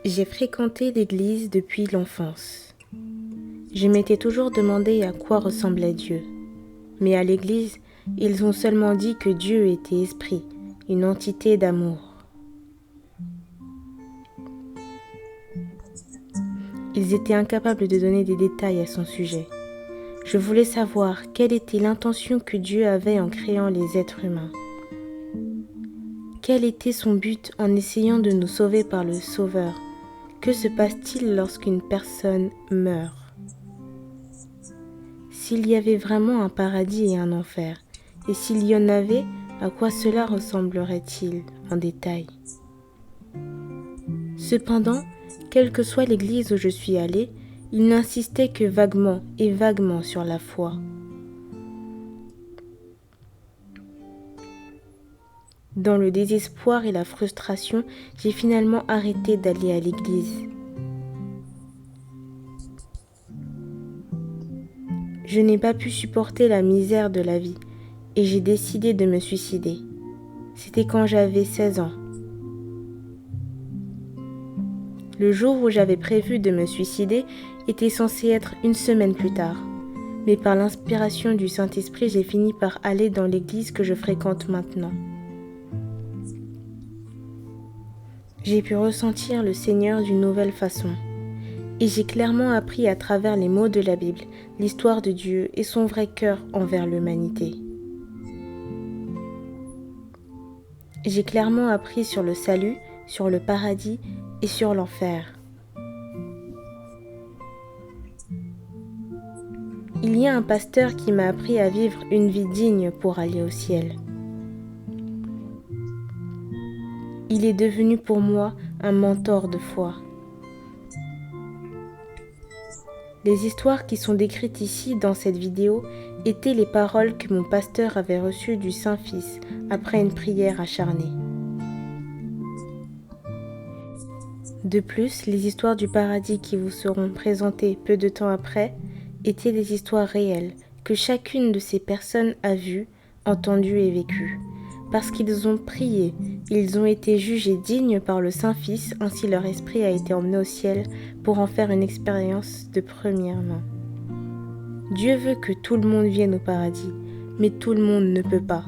J'ai fréquenté l'église depuis l'enfance. Je m'étais toujours demandé à quoi ressemblait Dieu. Mais à l'église, ils ont seulement dit que Dieu était esprit, une entité d'amour. Ils étaient incapables de donner des détails à son sujet. Je voulais savoir quelle était l'intention que Dieu avait en créant les êtres humains. Quel était son but en essayant de nous sauver par le Sauveur? Que se passe-t-il lorsqu'une personne meurt? S'il y avait vraiment un paradis et un enfer, et s'il y en avait, à quoi cela ressemblerait-il en détail? Cependant, quelle que soit l'église où je suis allée, il n'insistait que vaguement et vaguement sur la foi. Dans le désespoir et la frustration, j'ai finalement arrêté d'aller à l'église. Je n'ai pas pu supporter la misère de la vie et j'ai décidé de me suicider. C'était quand j'avais 16 ans. Le jour où j'avais prévu de me suicider était censé être une semaine plus tard. Mais par l'inspiration du Saint-Esprit, j'ai fini par aller dans l'église que je fréquente maintenant. J'ai pu ressentir le Seigneur d'une nouvelle façon. Et j'ai clairement appris à travers les mots de la Bible l'histoire de Dieu et son vrai cœur envers l'humanité. J'ai clairement appris sur le salut, sur le paradis et sur l'enfer. Il y a un pasteur qui m'a appris à vivre une vie digne pour aller au ciel. Il est devenu pour moi un mentor de foi. Les histoires qui sont décrites ici dans cette vidéo étaient les paroles que mon pasteur avait reçues du Saint-Fils après une prière acharnée. De plus, les histoires du paradis qui vous seront présentées peu de temps après étaient des histoires réelles que chacune de ces personnes a vues, entendues et vécues. Parce qu'ils ont prié, ils ont été jugés dignes par le Saint-Fils, ainsi leur esprit a été emmené au ciel pour en faire une expérience de première main. Dieu veut que tout le monde vienne au paradis, mais tout le monde ne peut pas.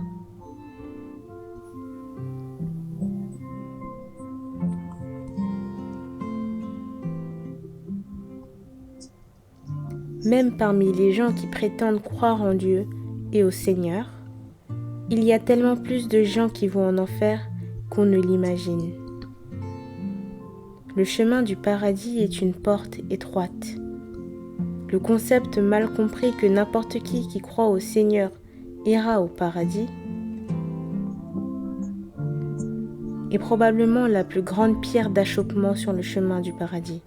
Même parmi les gens qui prétendent croire en Dieu et au Seigneur, il y a tellement plus de gens qui vont en enfer qu'on ne l'imagine. Le chemin du paradis est une porte étroite. Le concept mal compris que n'importe qui croit au Seigneur ira au paradis est probablement la plus grande pierre d'achoppement sur le chemin du paradis.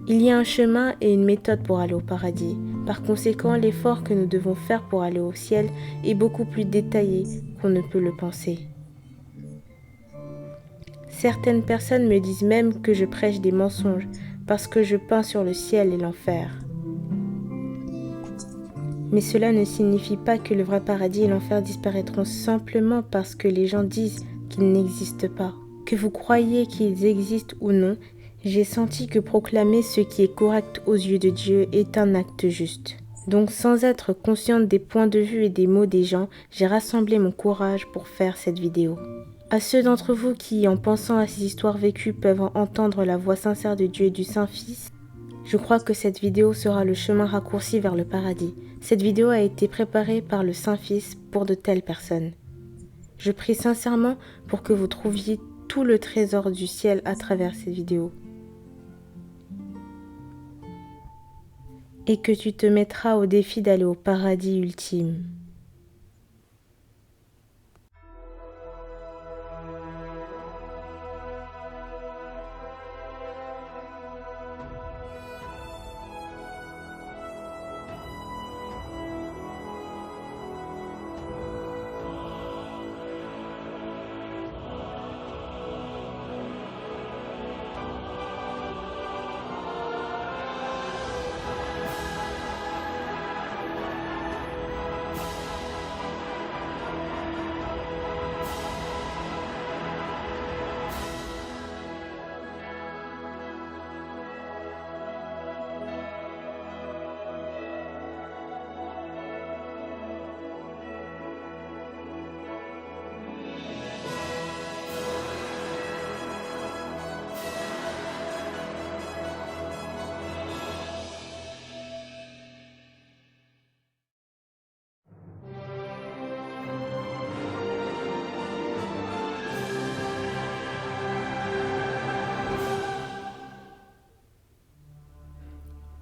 Il y a un chemin et une méthode pour aller au paradis. Par conséquent, l'effort que nous devons faire pour aller au ciel est beaucoup plus détaillé qu'on ne peut le penser. Certaines personnes me disent même que je prêche des mensonges parce que je peins sur le ciel et l'enfer. Mais cela ne signifie pas que le vrai paradis et l'enfer disparaîtront simplement parce que les gens disent qu'ils n'existent pas. Que vous croyez qu'ils existent ou non, j'ai senti que proclamer ce qui est correct aux yeux de Dieu est un acte juste. Donc sans être consciente des points de vue et des mots des gens, j'ai rassemblé mon courage pour faire cette vidéo. À ceux d'entre vous qui, en pensant à ces histoires vécues, peuvent entendre la voix sincère de Dieu et du Saint-Fils, je crois que cette vidéo sera le chemin raccourci vers le paradis. Cette vidéo a été préparée par le Saint-Fils pour de telles personnes. Je prie sincèrement pour que vous trouviez tout le trésor du ciel à travers cette vidéo. Et que tu te mettras au défi d'aller au paradis ultime.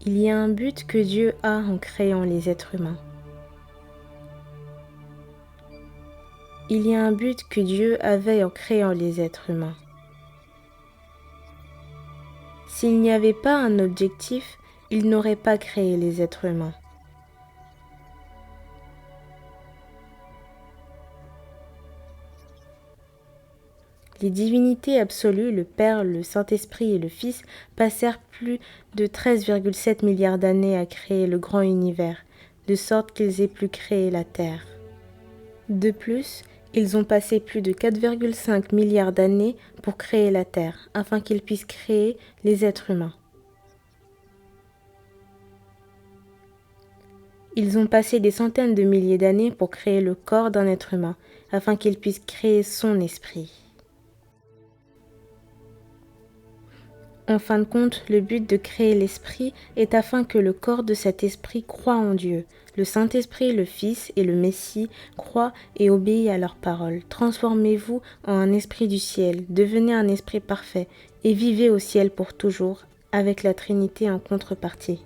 Il y a un but que Dieu a en créant les êtres humains. Il y a un but que Dieu avait en créant les êtres humains. S'il n'y avait pas un objectif, il n'aurait pas créé les êtres humains. Les divinités absolues, le Père, le Saint-Esprit et le Fils, passèrent plus de 13,7 milliards d'années à créer le grand univers, de sorte qu'ils aient pu créer la Terre. De plus, ils ont passé plus de 4,5 milliards d'années pour créer la Terre, afin qu'ils puissent créer les êtres humains. Ils ont passé des centaines de milliers d'années pour créer le corps d'un être humain, afin qu'il puisse créer son esprit. En fin de compte, le but de créer l'esprit est afin que le corps de cet esprit croie en Dieu. Le Saint-Esprit, le Fils et le Messie croient et obéissent à leurs paroles. Transformez-vous en un esprit du ciel, devenez un esprit parfait et vivez au ciel pour toujours, avec la Trinité en contrepartie.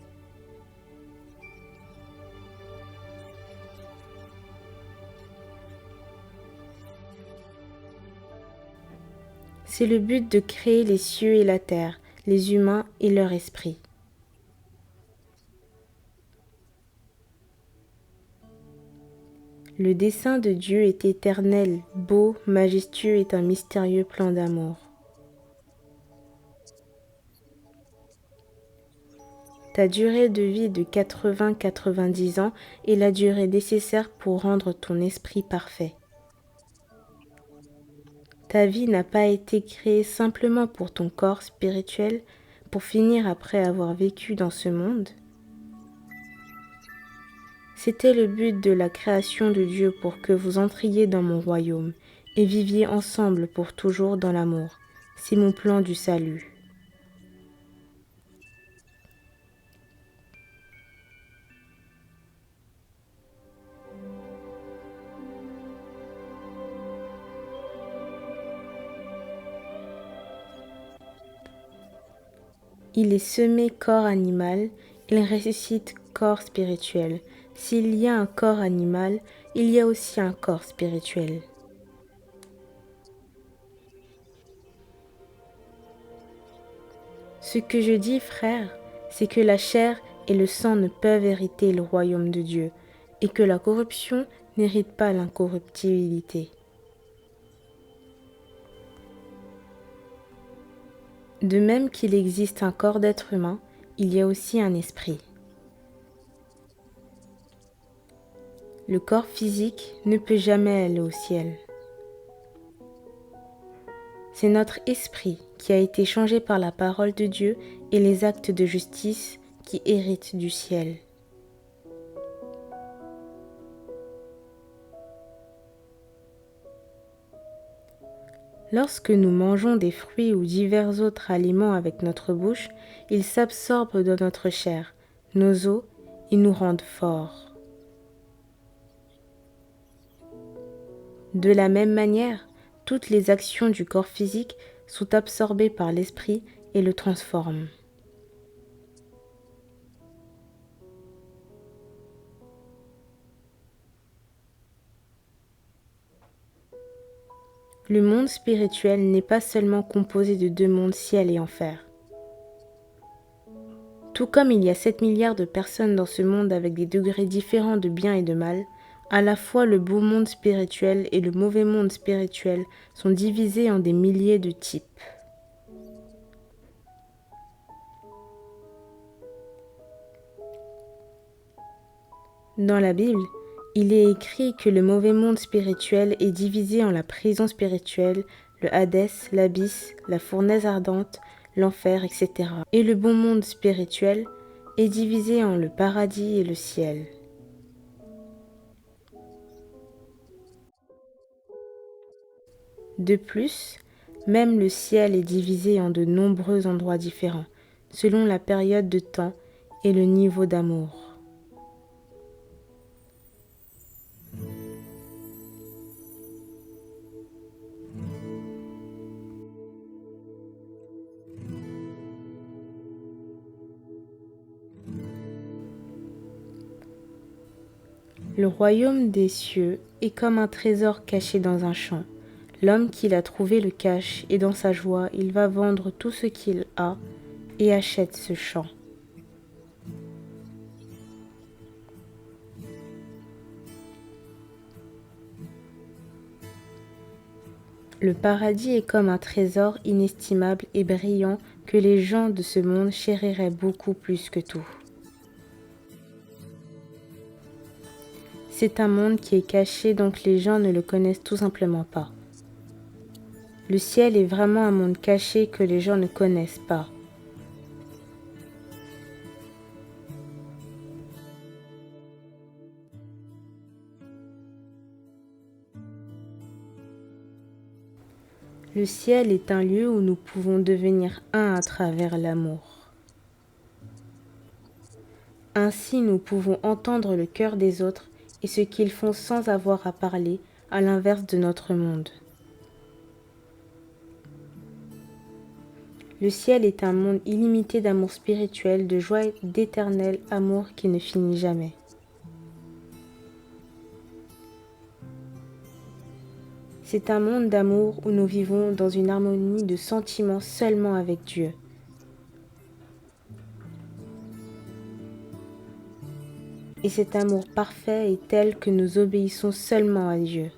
C'est le but de créer les cieux et la terre, les humains et leur esprit. Le dessein de Dieu est éternel, beau, majestueux et un mystérieux plan d'amour. Ta durée de vie de 80-90 ans est la durée nécessaire pour rendre ton esprit parfait. Ta vie n'a pas été créée simplement pour ton corps spirituel, pour finir après avoir vécu dans ce monde. C'était le but de la création de Dieu pour que vous entriez dans mon royaume et viviez ensemble pour toujours dans l'amour. C'est mon plan du salut. Il est semé corps animal, il ressuscite corps spirituel. S'il y a un corps animal, il y a aussi un corps spirituel. Ce que je dis, frère, c'est que la chair et le sang ne peuvent hériter le royaume de Dieu, et que la corruption n'hérite pas l'incorruptibilité. De même qu'il existe un corps d'être humain, il y a aussi un esprit. Le corps physique ne peut jamais aller au ciel. C'est notre esprit qui a été changé par la parole de Dieu et les actes de justice qui héritent du ciel. Lorsque nous mangeons des fruits ou divers autres aliments avec notre bouche, ils s'absorbent dans notre chair, nos os, et nous rendent forts. De la même manière, toutes les actions du corps physique sont absorbées par l'esprit et le transforment. Le monde spirituel n'est pas seulement composé de deux mondes, ciel et enfer. Tout comme il y a 7 milliards de personnes dans ce monde avec des degrés différents de bien et de mal, à la fois le beau monde spirituel et le mauvais monde spirituel sont divisés en des milliers de types. Dans la Bible, il est écrit que le mauvais monde spirituel est divisé en la prison spirituelle, le Hadès, l'abysse, la fournaise ardente, l'enfer, etc. Et le bon monde spirituel est divisé en le paradis et le ciel. De plus, même le ciel est divisé en de nombreux endroits différents, selon la période de temps et le niveau d'amour. Le royaume des cieux est comme un trésor caché dans un champ. L'homme qui l'a trouvé le cache, et dans sa joie, il va vendre tout ce qu'il a et achète ce champ. Le paradis est comme un trésor inestimable et brillant que les gens de ce monde chériraient beaucoup plus que tout. C'est un monde qui est caché, donc les gens ne le connaissent tout simplement pas. Le ciel est vraiment un monde caché que les gens ne connaissent pas. Le ciel est un lieu où nous pouvons devenir un à travers l'amour. Ainsi, nous pouvons entendre le cœur des autres et ce qu'ils font sans avoir à parler, à l'inverse de notre monde. Le ciel est un monde illimité d'amour spirituel, de joie et d'éternel amour qui ne finit jamais. C'est un monde d'amour où nous vivons dans une harmonie de sentiments seulement avec Dieu. Et cet amour parfait est tel que nous obéissons seulement à Dieu.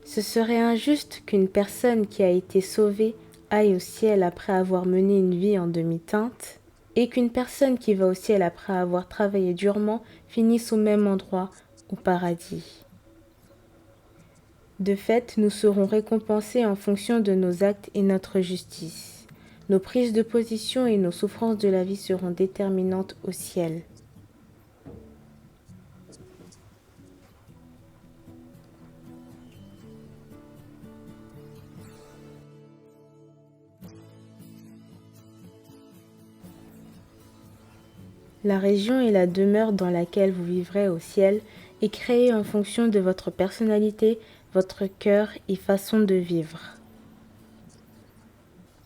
Ce serait injuste qu'une personne qui a été sauvée aille au ciel après avoir mené une vie en demi-teinte, et qu'une personne qui va au ciel après avoir travaillé durement finisse au même endroit, au paradis. De fait, nous serons récompensés en fonction de nos actes et notre justice. Nos prises de position et nos souffrances de la vie seront déterminantes au ciel. La région et la demeure dans laquelle vous vivrez au ciel est créée en fonction de votre personnalité, votre cœur et façon de vivre.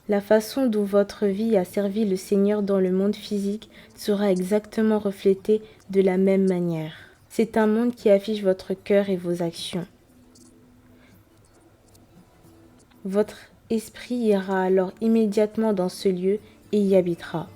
La façon dont votre vie a servi le Seigneur dans le monde physique sera exactement reflétée de la même manière. C'est un monde qui affiche votre cœur et vos actions. Votre esprit ira alors immédiatement dans ce lieu et y habitera.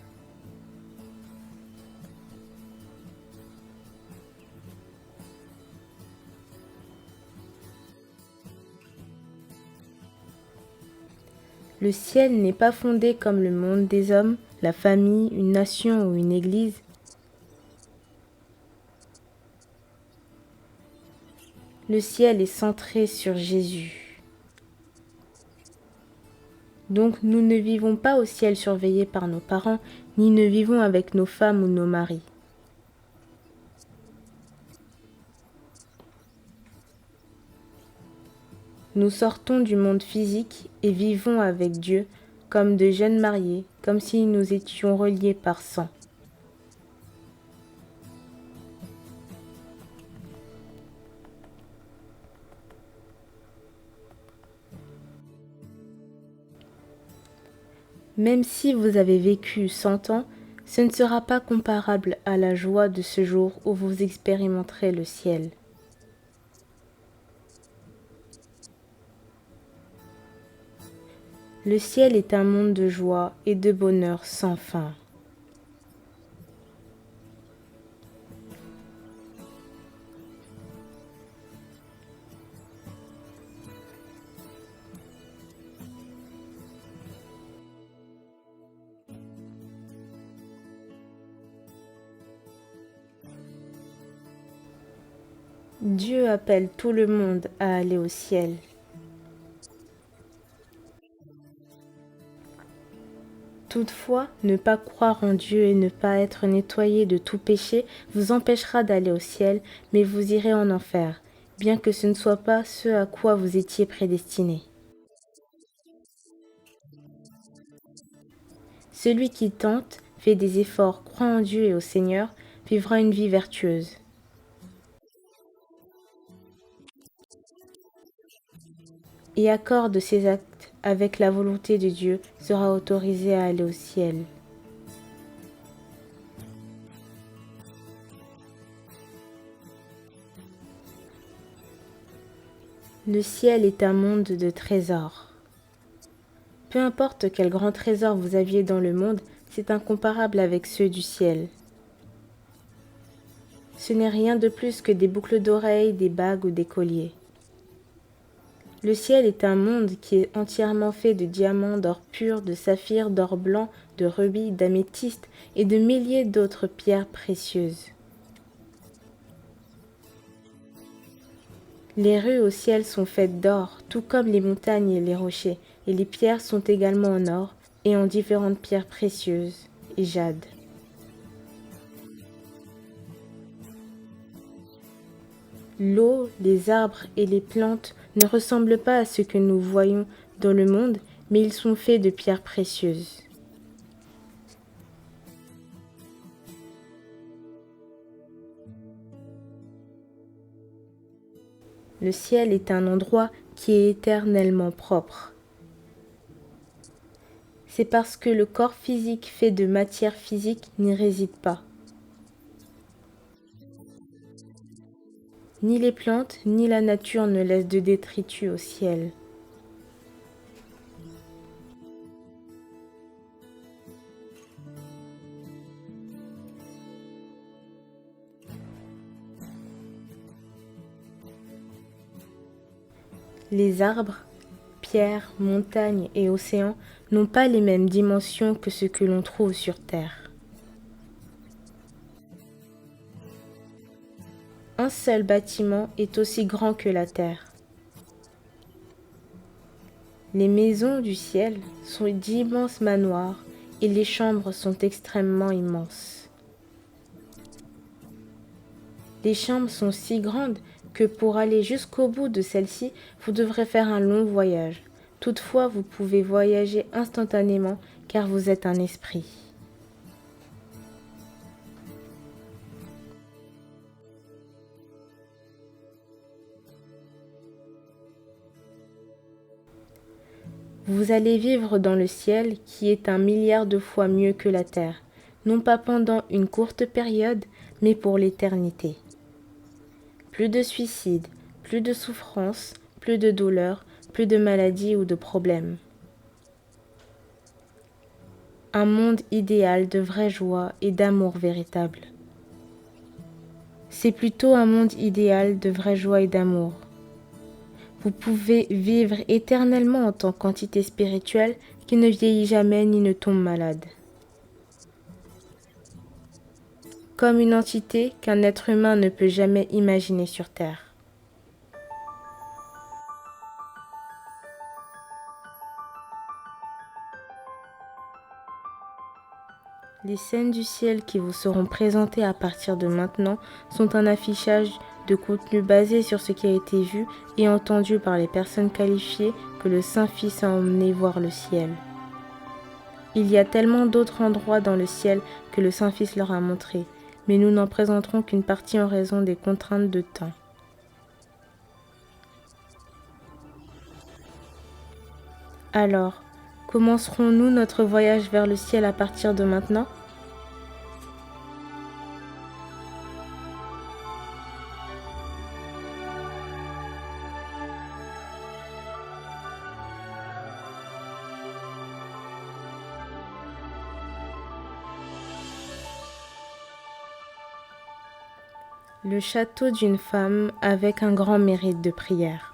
Le ciel n'est pas fondé comme le monde des hommes, la famille, une nation ou une église. Le ciel est centré sur Jésus. Donc nous ne vivons pas au ciel surveillés par nos parents, ni ne vivons avec nos femmes ou nos maris. Nous sortons du monde physique et vivons avec Dieu comme de jeunes mariés, comme si nous étions reliés par sang. Même si vous avez vécu 100 ans, ce ne sera pas comparable à la joie de ce jour où vous expérimenterez le ciel. Le ciel est un monde de joie et de bonheur sans fin. Dieu appelle tout le monde à aller au ciel. Toutefois, ne pas croire en Dieu et ne pas être nettoyé de tout péché vous empêchera d'aller au ciel, mais vous irez en enfer, bien que ce ne soit pas ce à quoi vous étiez prédestiné. Celui qui tente, fait des efforts, croit en Dieu et au Seigneur, vivra une vie vertueuse. Et accorde ses actes avec la volonté de Dieu, sera autorisé à aller au ciel. Le ciel est un monde de trésors. Peu importe quel grand trésor vous aviez dans le monde, c'est incomparable avec ceux du ciel. Ce n'est rien de plus que des boucles d'oreilles, des bagues ou des colliers. Le ciel est un monde qui est entièrement fait de diamants, d'or pur, de saphirs, d'or blanc, de rubis, d'améthystes et de milliers d'autres pierres précieuses. Les rues au ciel sont faites d'or, tout comme les montagnes et les rochers, et les pierres sont également en or et en différentes pierres précieuses et jade. L'eau, les arbres et les plantes ne ressemblent pas à ce que nous voyons dans le monde, mais ils sont faits de pierres précieuses. Le ciel est un endroit qui est éternellement propre. C'est parce que le corps physique fait de matière physique n'y réside pas. Ni les plantes, ni la nature ne laissent de détritus au ciel. Les arbres, pierres, montagnes et océans n'ont pas les mêmes dimensions que ce que l'on trouve sur Terre. Un seul bâtiment est aussi grand que la Terre. Les maisons du ciel sont d'immenses manoirs et les chambres sont extrêmement immenses. Les chambres sont si grandes que pour aller jusqu'au bout de celle-ci, vous devrez faire un long voyage. Toutefois, vous pouvez voyager instantanément car vous êtes un esprit. Vous allez vivre dans le ciel qui est 1 milliard de fois mieux que la terre, non pas pendant une courte période, mais pour l'éternité. Plus de suicides, plus de souffrances, plus de douleurs, plus de maladies ou de problèmes. Un monde idéal de vraie joie et d'amour véritable. C'est plutôt un monde idéal de vraie joie et d'amour. Vous pouvez vivre éternellement en tant qu'entité spirituelle qui ne vieillit jamais ni ne tombe malade. Comme une entité qu'un être humain ne peut jamais imaginer sur Terre. Les scènes du ciel qui vous seront présentées à partir de maintenant sont un affichage de contenu basé sur ce qui a été vu et entendu par les personnes qualifiées que le Saint-Fils a emmené voir le ciel. Il y a tellement d'autres endroits dans le ciel que le Saint-Fils leur a montré, mais nous n'en présenterons qu'une partie en raison des contraintes de temps. Alors, commencerons-nous notre voyage vers le ciel à partir de maintenant ? Le château d'une femme avec un grand mérite de prière.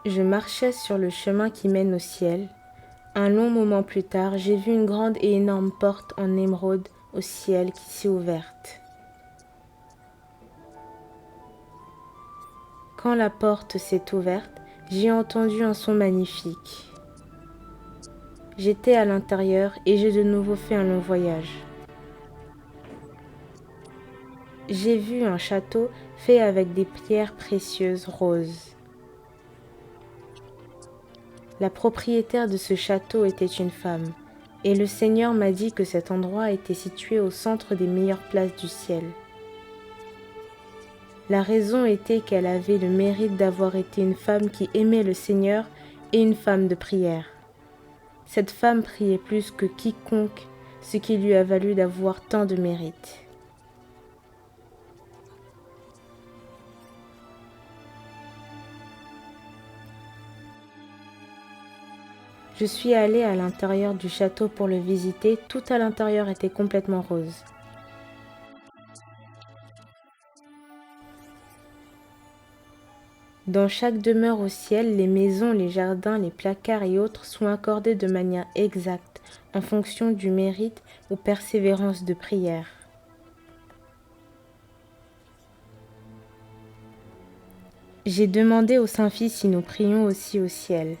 Je marchais sur le chemin qui mène au ciel. Un long moment plus tard, j'ai vu une grande et énorme porte en émeraude au ciel qui s'est ouverte. Quand la porte s'est ouverte, j'ai entendu un son magnifique. J'étais à l'intérieur et j'ai de nouveau fait un long voyage. J'ai vu un château fait avec des pierres précieuses roses. La propriétaire de ce château était une femme, et le Seigneur m'a dit que cet endroit était situé au centre des meilleures places du ciel. La raison était qu'elle avait le mérite d'avoir été une femme qui aimait le Seigneur et une femme de prière. Cette femme priait plus que quiconque, ce qui lui a valu d'avoir tant de mérite. Je suis allée à l'intérieur du château pour le visiter, tout à l'intérieur était complètement rose. Dans chaque demeure au ciel, les maisons, les jardins, les placards et autres sont accordés de manière exacte, en fonction du mérite ou persévérance de prière. J'ai demandé au Saint-Fils si nous prions aussi au ciel.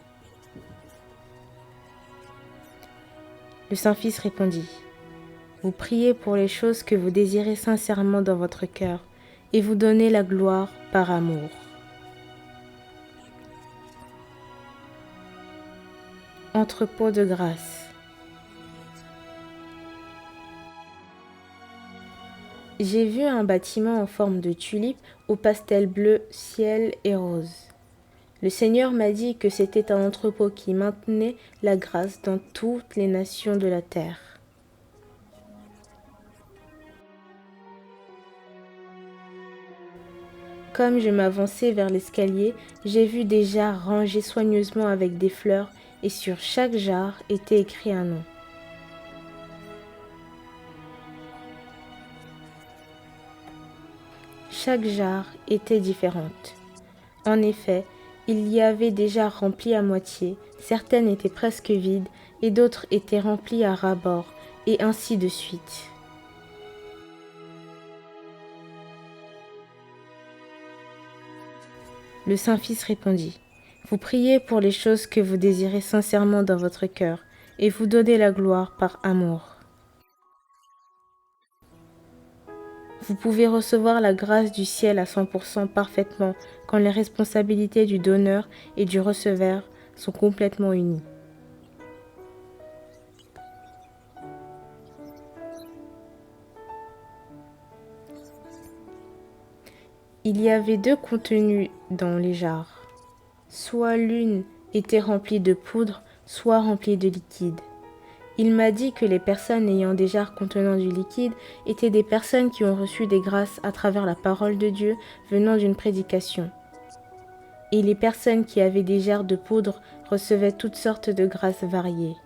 Le Saint-Fils répondit, « Vous priez pour les choses que vous désirez sincèrement dans votre cœur, et vous donnez la gloire par amour. » Entrepôt de grâce. J'ai vu un bâtiment en forme de tulipe au pastel bleu, ciel et rose. Le Seigneur m'a dit que c'était un entrepôt qui maintenait la grâce dans toutes les nations de la terre. Comme je m'avançais vers l'escalier, j'ai vu des jarres rangées soigneusement avec des fleurs et sur chaque jarre était écrit un nom. Chaque jarre était différente. En effet, il y avait des jarres remplies à moitié, certaines étaient presque vides et d'autres étaient remplies à ras-bord, et ainsi de suite. Le Saint-Fils répondit, « Vous priez pour les choses que vous désirez sincèrement dans votre cœur, et vous donnez la gloire par amour. Vous pouvez recevoir la grâce du ciel à 100% parfaitement quand les responsabilités du donneur et du receveur sont complètement unies. Il y avait deux contenus dans les jarres. Soit l'une était remplie de poudre, soit remplie de liquide. Il m'a dit que les personnes ayant des jarres contenant du liquide étaient des personnes qui ont reçu des grâces à travers la parole de Dieu venant d'une prédication. Et les personnes qui avaient des jarres de poudre recevaient toutes sortes de grâces variées.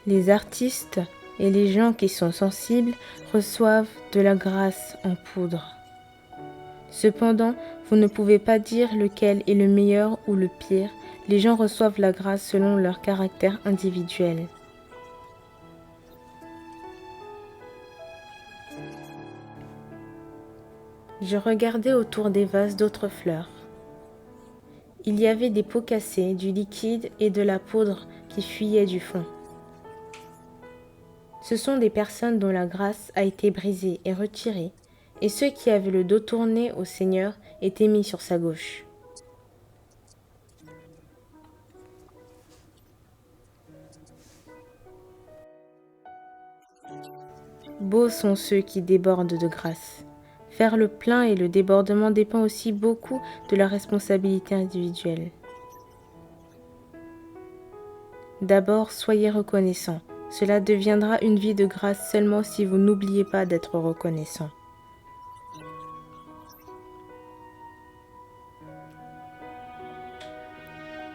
Les artistes et les gens qui sont sensibles reçoivent de la grâce en poudre. Cependant, vous ne pouvez pas dire lequel est le meilleur ou le pire. Les gens reçoivent la grâce selon leur caractère individuel. Je regardais autour des vases d'autres fleurs. Il y avait des pots cassés, du liquide et de la poudre qui fuyaient du fond. Ce sont des personnes dont la grâce a été brisée et retirée, et ceux qui avaient le dos tourné au Seigneur étaient mis sur sa gauche. Beaux sont ceux qui débordent de grâce. Faire le plein et le débordement dépend aussi beaucoup de la responsabilité individuelle. D'abord, soyez reconnaissant. Cela deviendra une vie de grâce seulement si vous n'oubliez pas d'être reconnaissant.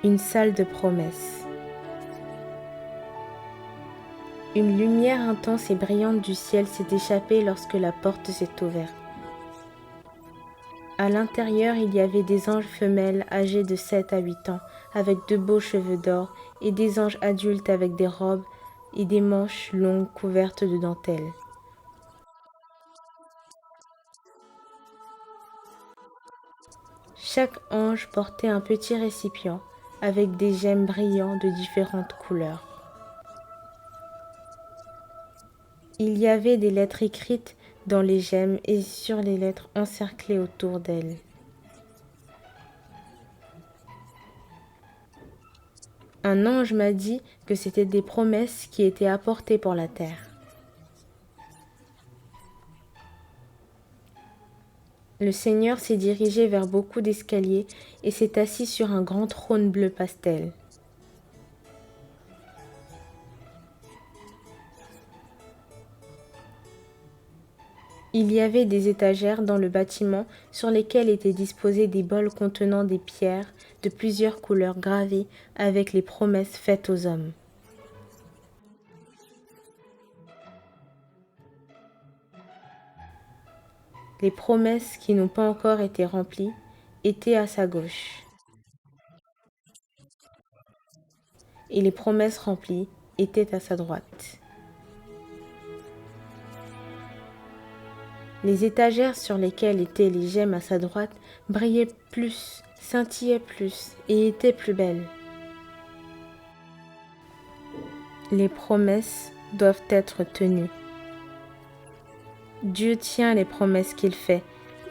Une salle de promesses. Une lumière intense et brillante du ciel s'est échappée lorsque la porte s'est ouverte. À l'intérieur, il y avait des anges femelles âgés de 7 à 8 ans, avec de beaux cheveux d'or, et des anges adultes avec des robes et des manches longues couvertes de dentelles. Chaque ange portait un petit récipient avec des gemmes brillants de différentes couleurs. Il y avait des lettres écrites dans les gemmes et sur les lettres encerclées autour d'elles. Un ange m'a dit que c'était des promesses qui étaient apportées pour la terre. Le Seigneur s'est dirigé vers beaucoup d'escaliers et s'est assis sur un grand trône bleu pastel. Il y avait des étagères dans le bâtiment sur lesquelles étaient disposés des bols contenant des pierres de plusieurs couleurs gravées avec les promesses faites aux hommes. Les promesses qui n'ont pas encore été remplies étaient à sa gauche, et les promesses remplies étaient à sa droite. Les étagères sur lesquelles étaient les gemmes à sa droite brillaient plus, scintillaient plus et étaient plus belles. Les promesses doivent être tenues. Dieu tient les promesses qu'il fait,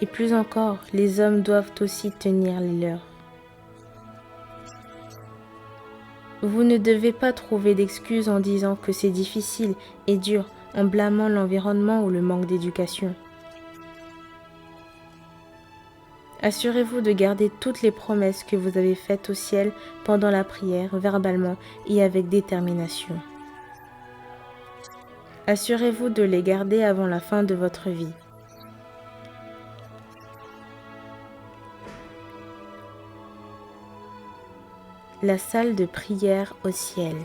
et plus encore, les hommes doivent aussi tenir les leurs. Vous ne devez pas trouver d'excuses en disant que c'est difficile et dur, en blâmant l'environnement ou le manque d'éducation. Assurez-vous de garder toutes les promesses que vous avez faites au ciel pendant la prière, verbalement et avec détermination. Assurez-vous de les garder avant la fin de votre vie. La salle de prière au ciel.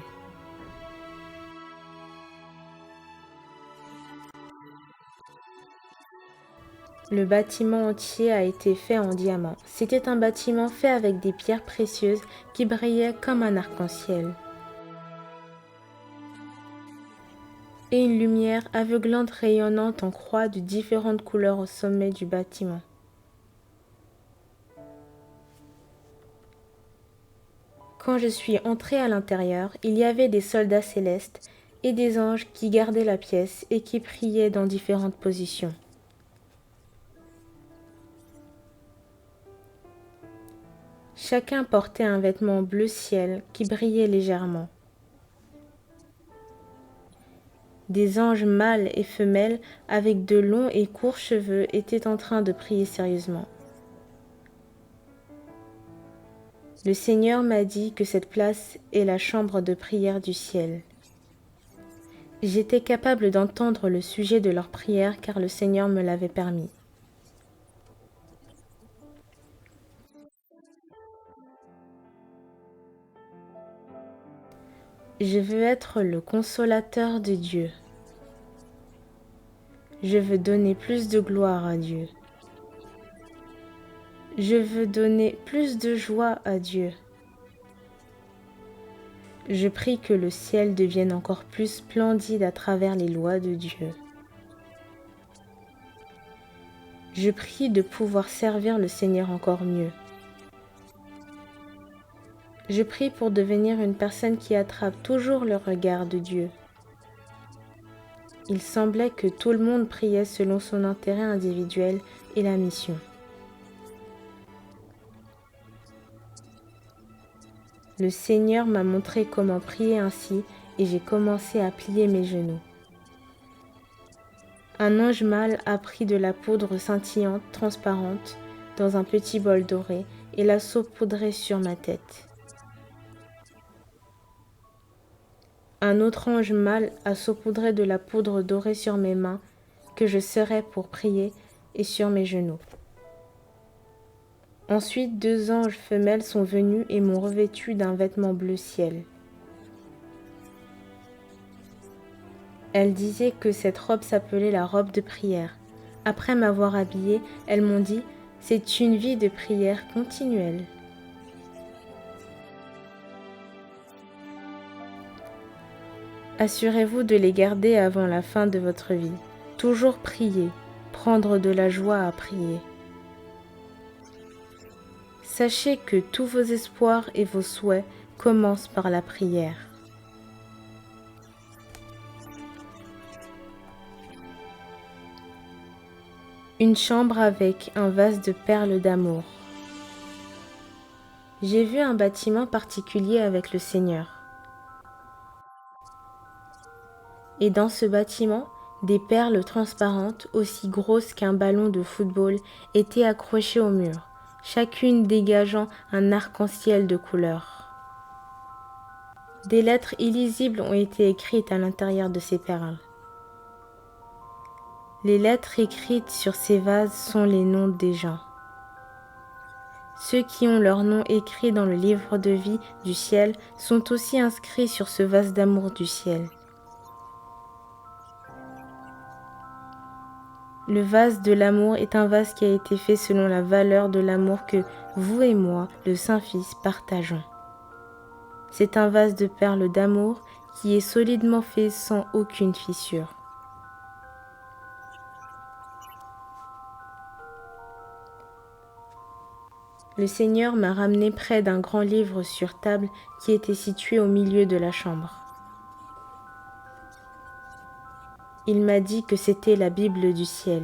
Le bâtiment entier a été fait en diamant. C'était un bâtiment fait avec des pierres précieuses qui brillaient comme un arc-en-ciel. Et une lumière aveuglante rayonnante en croix de différentes couleurs au sommet du bâtiment. Quand je suis entrée à l'intérieur, il y avait des soldats célestes et des anges qui gardaient la pièce et qui priaient dans différentes positions. Chacun portait un vêtement bleu ciel qui brillait légèrement. Des anges mâles et femelles avec de longs et courts cheveux étaient en train de prier sérieusement. Le Seigneur m'a dit que cette place est la chambre de prière du ciel. J'étais capable d'entendre le sujet de leurs prières car le Seigneur me l'avait permis. Je veux être le consolateur de Dieu. Je veux donner plus de gloire à Dieu. Je veux donner plus de joie à Dieu. Je prie que le ciel devienne encore plus splendide à travers les lois de Dieu. Je prie de pouvoir servir le Seigneur encore mieux. Je prie pour devenir une personne qui attrape toujours le regard de Dieu. Il semblait que tout le monde priait selon son intérêt individuel et la mission. Le Seigneur m'a montré comment prier ainsi et j'ai commencé à plier mes genoux. Un ange mâle a pris de la poudre scintillante, transparente, dans un petit bol doré et l'a saupoudrée sur ma tête. Un autre ange mâle a saupoudré de la poudre dorée sur mes mains que je serrais pour prier et sur mes genoux. Ensuite, 2 anges femelles sont venus et m'ont revêtu d'un vêtement bleu ciel. Elles disaient que cette robe s'appelait la robe de prière. Après m'avoir habillée, elles m'ont dit « C'est une vie de prière continuelle ». Assurez-vous de les garder avant la fin de votre vie. Toujours prier, prendre de la joie à prier. Sachez que tous vos espoirs et vos souhaits commencent par la prière. Une chambre avec un vase de perles d'amour. J'ai vu un bâtiment particulier avec le Seigneur. Et dans ce bâtiment, des perles transparentes, aussi grosses qu'un ballon de football, étaient accrochées au mur, chacune dégageant un arc-en-ciel de couleurs. Des lettres illisibles ont été écrites à l'intérieur de ces perles. Les lettres écrites sur ces vases sont les noms des gens. Ceux qui ont leur nom écrit dans le livre de vie du ciel sont aussi inscrits sur ce vase d'amour du ciel. Le vase de l'amour est un vase qui a été fait selon la valeur de l'amour que vous et moi, le Saint-Fils, partageons. C'est un vase de perles d'amour qui est solidement fait sans aucune fissure. Le Seigneur m'a ramené près d'un grand livre sur table qui était situé au milieu de la chambre. Il m'a dit que c'était la Bible du ciel.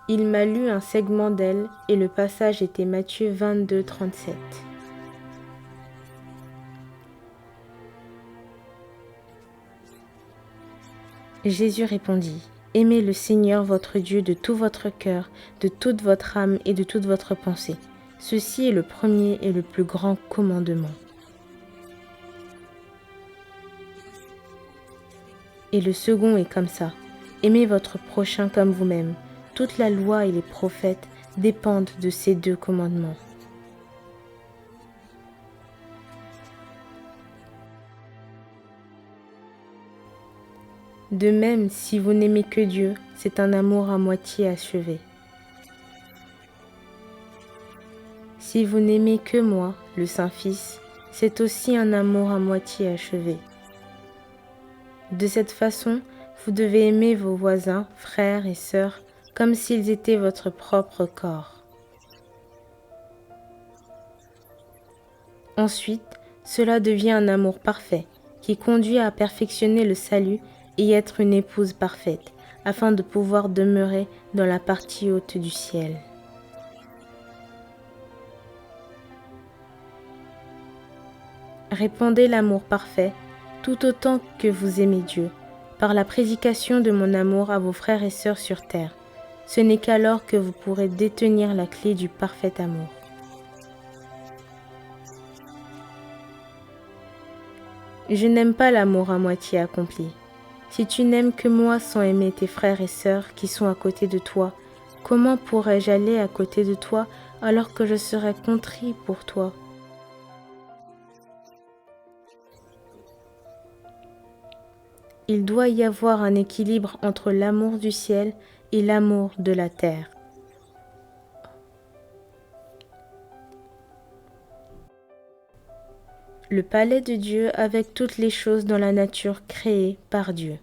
Il m'a lu un segment d'elle et le passage était Matthieu 22, 37. Jésus répondit, « Aimez le Seigneur votre Dieu de tout votre cœur, de toute votre âme et de toute votre pensée. Ceci est le premier et le plus grand commandement. Et le second est comme ça, aimez votre prochain comme vous-même. Toute la loi et les prophètes dépendent de ces deux commandements. » De même, si vous n'aimez que Dieu, c'est un amour à moitié achevé. Si vous n'aimez que moi, le Saint-Fils, c'est aussi un amour à moitié achevé. De cette façon, vous devez aimer vos voisins, frères et sœurs, comme s'ils étaient votre propre corps. Ensuite, cela devient un amour parfait, qui conduit à perfectionner le salut et être une épouse parfaite, afin de pouvoir demeurer dans la partie haute du ciel. Répandez l'amour parfait, tout autant que vous aimez Dieu, par la prédication de mon amour à vos frères et sœurs sur terre. Ce n'est qu'alors que vous pourrez détenir la clé du parfait amour. Je n'aime pas l'amour à moitié accompli. Si tu n'aimes que moi sans aimer tes frères et sœurs qui sont à côté de toi, comment pourrais-je aller à côté de toi alors que je serais contrit pour toi ? Il doit y avoir un équilibre entre l'amour du ciel et l'amour de la terre. Le palais de Dieu avec toutes les choses dans la nature créées par Dieu.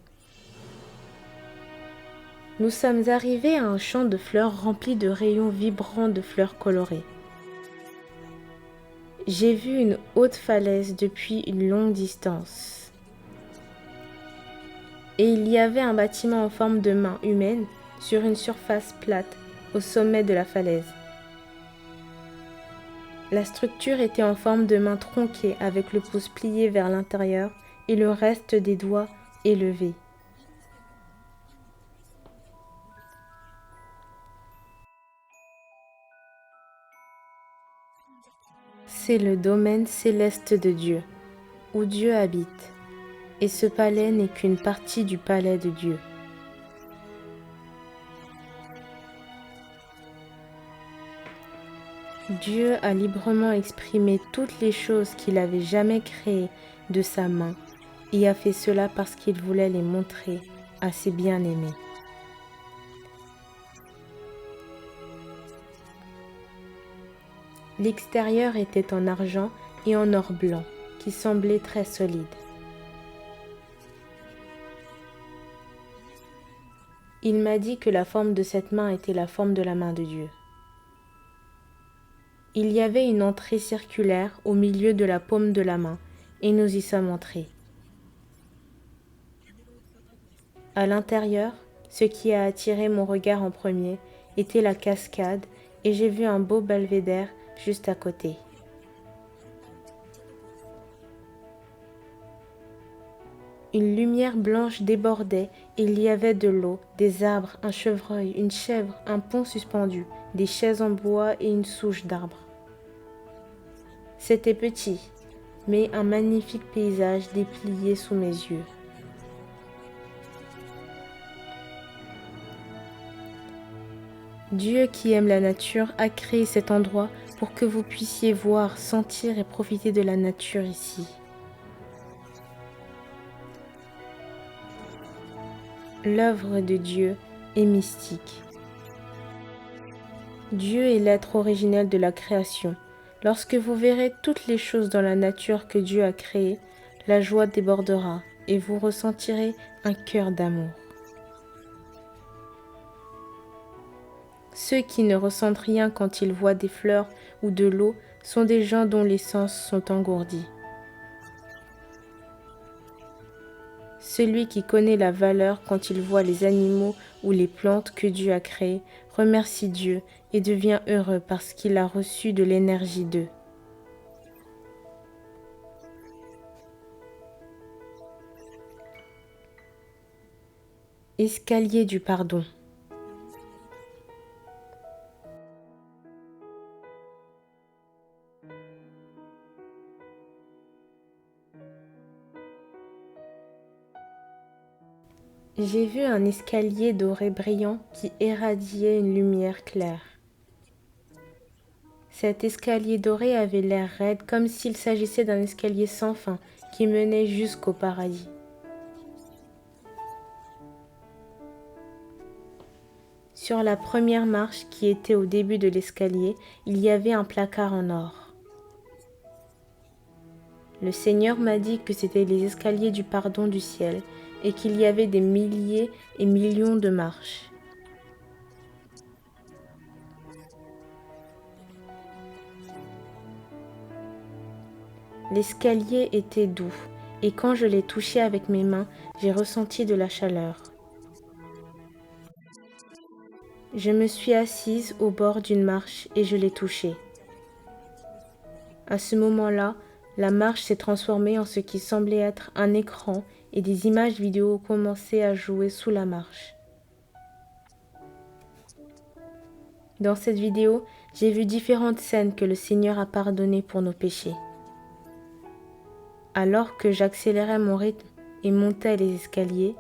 Nous sommes arrivés à un champ de fleurs rempli de rayons vibrants de fleurs colorées. J'ai vu une haute falaise depuis une longue distance. Et il y avait un bâtiment en forme de main humaine sur une surface plate au sommet de la falaise. La structure était en forme de main tronquée avec le pouce plié vers l'intérieur et le reste des doigts élevés. C'est le domaine céleste de Dieu, où Dieu habite, et ce palais n'est qu'une partie du palais de Dieu. Dieu a librement exprimé toutes les choses qu'il avait jamais créées de sa main et a fait cela parce qu'il voulait les montrer à ses bien-aimés. L'extérieur était en argent et en or blanc, qui semblait très solide. Il m'a dit que la forme de cette main était la forme de la main de Dieu. Il y avait une entrée circulaire au milieu de la paume de la main, et nous y sommes entrés. À l'intérieur, ce qui a attiré mon regard en premier était la cascade et j'ai vu un beau belvédère juste à côté. Une lumière blanche débordait et il y avait de l'eau, des arbres, un chevreuil, une chèvre, un pont suspendu, des chaises en bois et une souche d'arbres. C'était petit, mais un magnifique paysage déplié sous mes yeux. Dieu qui aime la nature a créé cet endroit pour que vous puissiez voir, sentir et profiter de la nature ici. L'œuvre de Dieu est mystique. Dieu est l'être originel de la création. Lorsque vous verrez toutes les choses dans la nature que Dieu a créées, la joie débordera et vous ressentirez un cœur d'amour. Ceux qui ne ressentent rien quand ils voient des fleurs ou de l'eau sont des gens dont les sens sont engourdis. Celui qui connaît la valeur quand il voit les animaux ou les plantes que Dieu a créées remercie Dieu et devient heureux parce qu'il a reçu de l'énergie d'eux. Escalier du pardon. J'ai vu un escalier doré brillant qui irradiait une lumière claire. Cet escalier doré avait l'air raide comme s'il s'agissait d'un escalier sans fin qui menait jusqu'au paradis. Sur la première marche qui était au début de l'escalier, il y avait un placard en or. Le Seigneur m'a dit que c'était les escaliers du pardon du ciel et qu'il y avait des milliers et millions de marches. L'escalier était doux et quand je l'ai touché avec mes mains, j'ai ressenti de la chaleur. Je me suis assise au bord d'une marche et je l'ai touché. À ce moment-là, la marche s'est transformée en ce qui semblait être un écran et des images vidéo commençaient à jouer sous la marche. Dans cette vidéo, j'ai vu différentes scènes que le Seigneur a pardonnées pour nos péchés. Alors que j'accélérais mon rythme et montais les escaliers,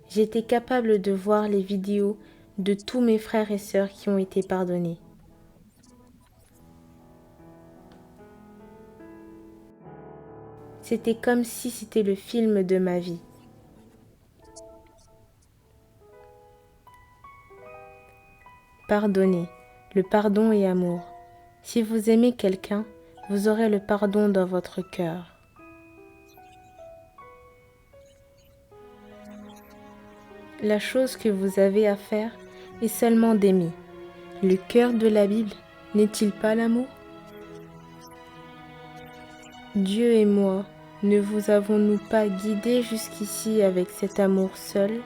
j'étais capable de voir les vidéos de tous mes frères et sœurs qui ont été pardonnés. C'était comme si c'était le film de ma vie. Pardonnez. Le pardon est amour. Si vous aimez quelqu'un, vous aurez le pardon dans votre cœur. La chose que vous avez à faire est seulement d'aimer. Le cœur de la Bible n'est-il pas l'amour? Dieu et moi, ne vous avons-nous pas guidés jusqu'ici avec cet amour seul?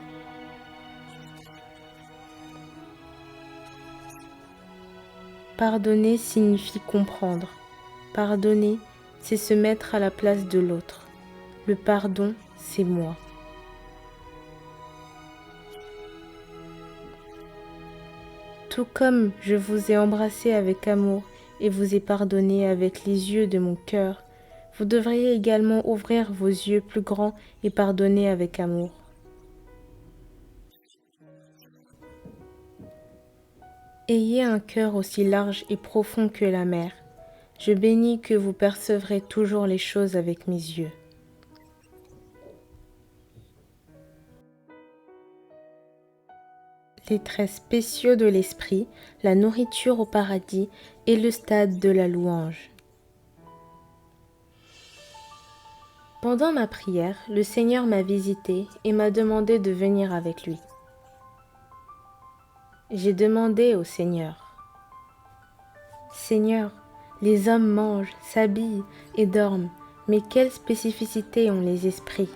Pardonner signifie comprendre. Pardonner, c'est se mettre à la place de l'autre. Le pardon, c'est moi. Tout comme je vous ai embrassé avec amour et vous ai pardonné avec les yeux de mon cœur, vous devriez également ouvrir vos yeux plus grands et pardonner avec amour. Ayez un cœur aussi large et profond que la mer. Je bénis que vous percevrez toujours les choses avec mes yeux. Les traits spéciaux de l'esprit, la nourriture au paradis et le stade de la louange. Pendant ma prière, le Seigneur m'a visité et m'a demandé de venir avec lui. J'ai demandé au Seigneur, « Seigneur, les hommes mangent, s'habillent et dorment, mais quelle spécificité ont les esprits ?»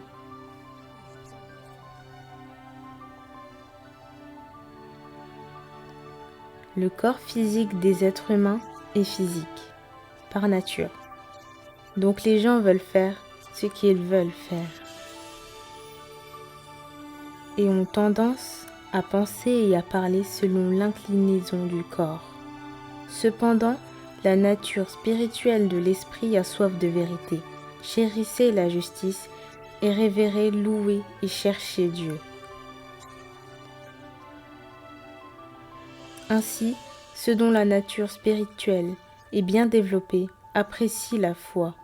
Le corps physique des êtres humains est physique, par nature. Donc les gens veulent faire ce qu'ils veulent faire. Et ont tendance à penser et à parler selon l'inclinaison du corps. Cependant, la nature spirituelle de l'esprit a soif de vérité. Chérissez la justice et révérez, louez et cherchez Dieu. Ainsi, ceux dont la nature spirituelle est bien développée apprécient la foi,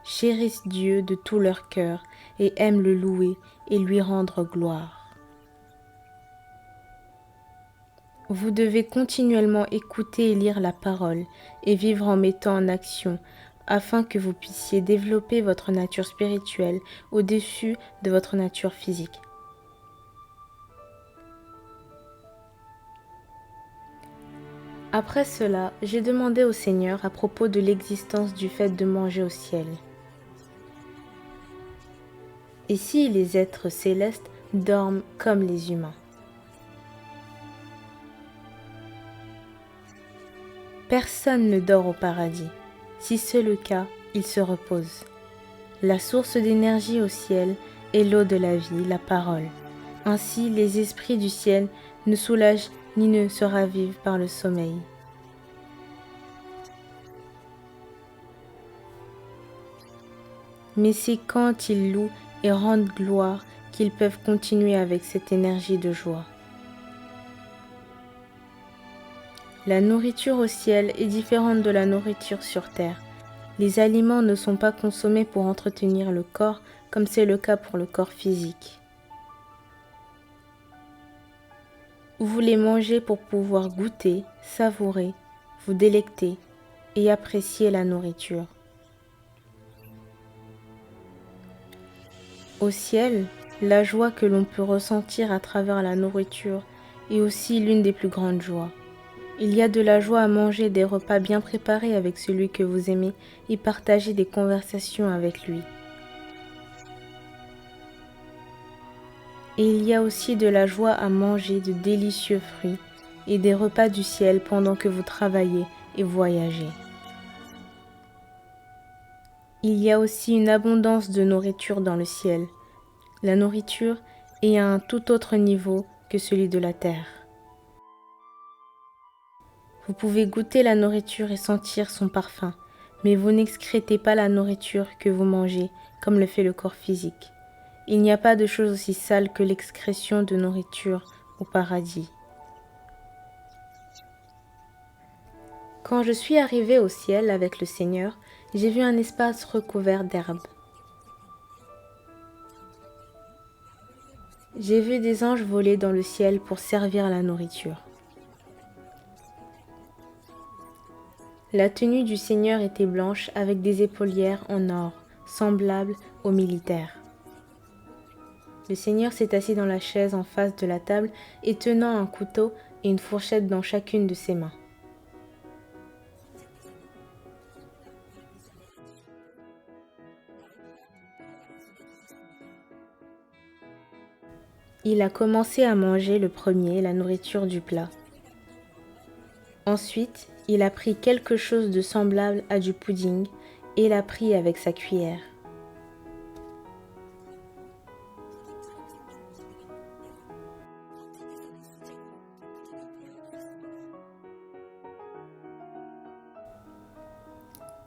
chérissent Dieu de tout leur cœur et aiment le louer et lui rendre gloire. Vous devez continuellement écouter et lire la parole et vivre en mettant en action afin que vous puissiez développer votre nature spirituelle au-dessus de votre nature physique. Après cela, j'ai demandé au Seigneur à propos de l'existence du fait de manger au ciel. Et si les êtres célestes dorment comme les humains? Personne ne dort au paradis. Si c'est le cas, il se repose. La source d'énergie au ciel est l'eau de la vie, la parole. Ainsi, les esprits du ciel ne soulagent ni ne se ravivent par le sommeil. Mais c'est quand ils louent et rendent gloire qu'ils peuvent continuer avec cette énergie de joie. La nourriture au ciel est différente de la nourriture sur terre. Les aliments ne sont pas consommés pour entretenir le corps comme c'est le cas pour le corps physique. Vous les mangez pour pouvoir goûter, savourer, vous délecter et apprécier la nourriture. Au ciel, la joie que l'on peut ressentir à travers la nourriture est aussi l'une des plus grandes joies. Il y a de la joie à manger des repas bien préparés avec celui que vous aimez et partager des conversations avec lui. Et il y a aussi de la joie à manger de délicieux fruits et des repas du ciel pendant que vous travaillez et voyagez. Il y a aussi une abondance de nourriture dans le ciel. La nourriture est à un tout autre niveau que celui de la terre. Vous pouvez goûter la nourriture et sentir son parfum, mais vous n'excrétez pas la nourriture que vous mangez comme le fait le corps physique. Il n'y a pas de chose aussi sale que l'excrétion de nourriture au paradis. Quand je suis arrivée au ciel avec le Seigneur, j'ai vu un espace recouvert d'herbes. J'ai vu des anges voler dans le ciel pour servir la nourriture. La tenue du Seigneur était blanche avec des épaulières en or, semblables aux militaires. Le Seigneur s'est assis dans la chaise en face de la table et tenant un couteau et une fourchette dans chacune de ses mains. Il a commencé à manger le premier la nourriture du plat. Ensuite, il a pris quelque chose de semblable à du pudding et l'a pris avec sa cuillère.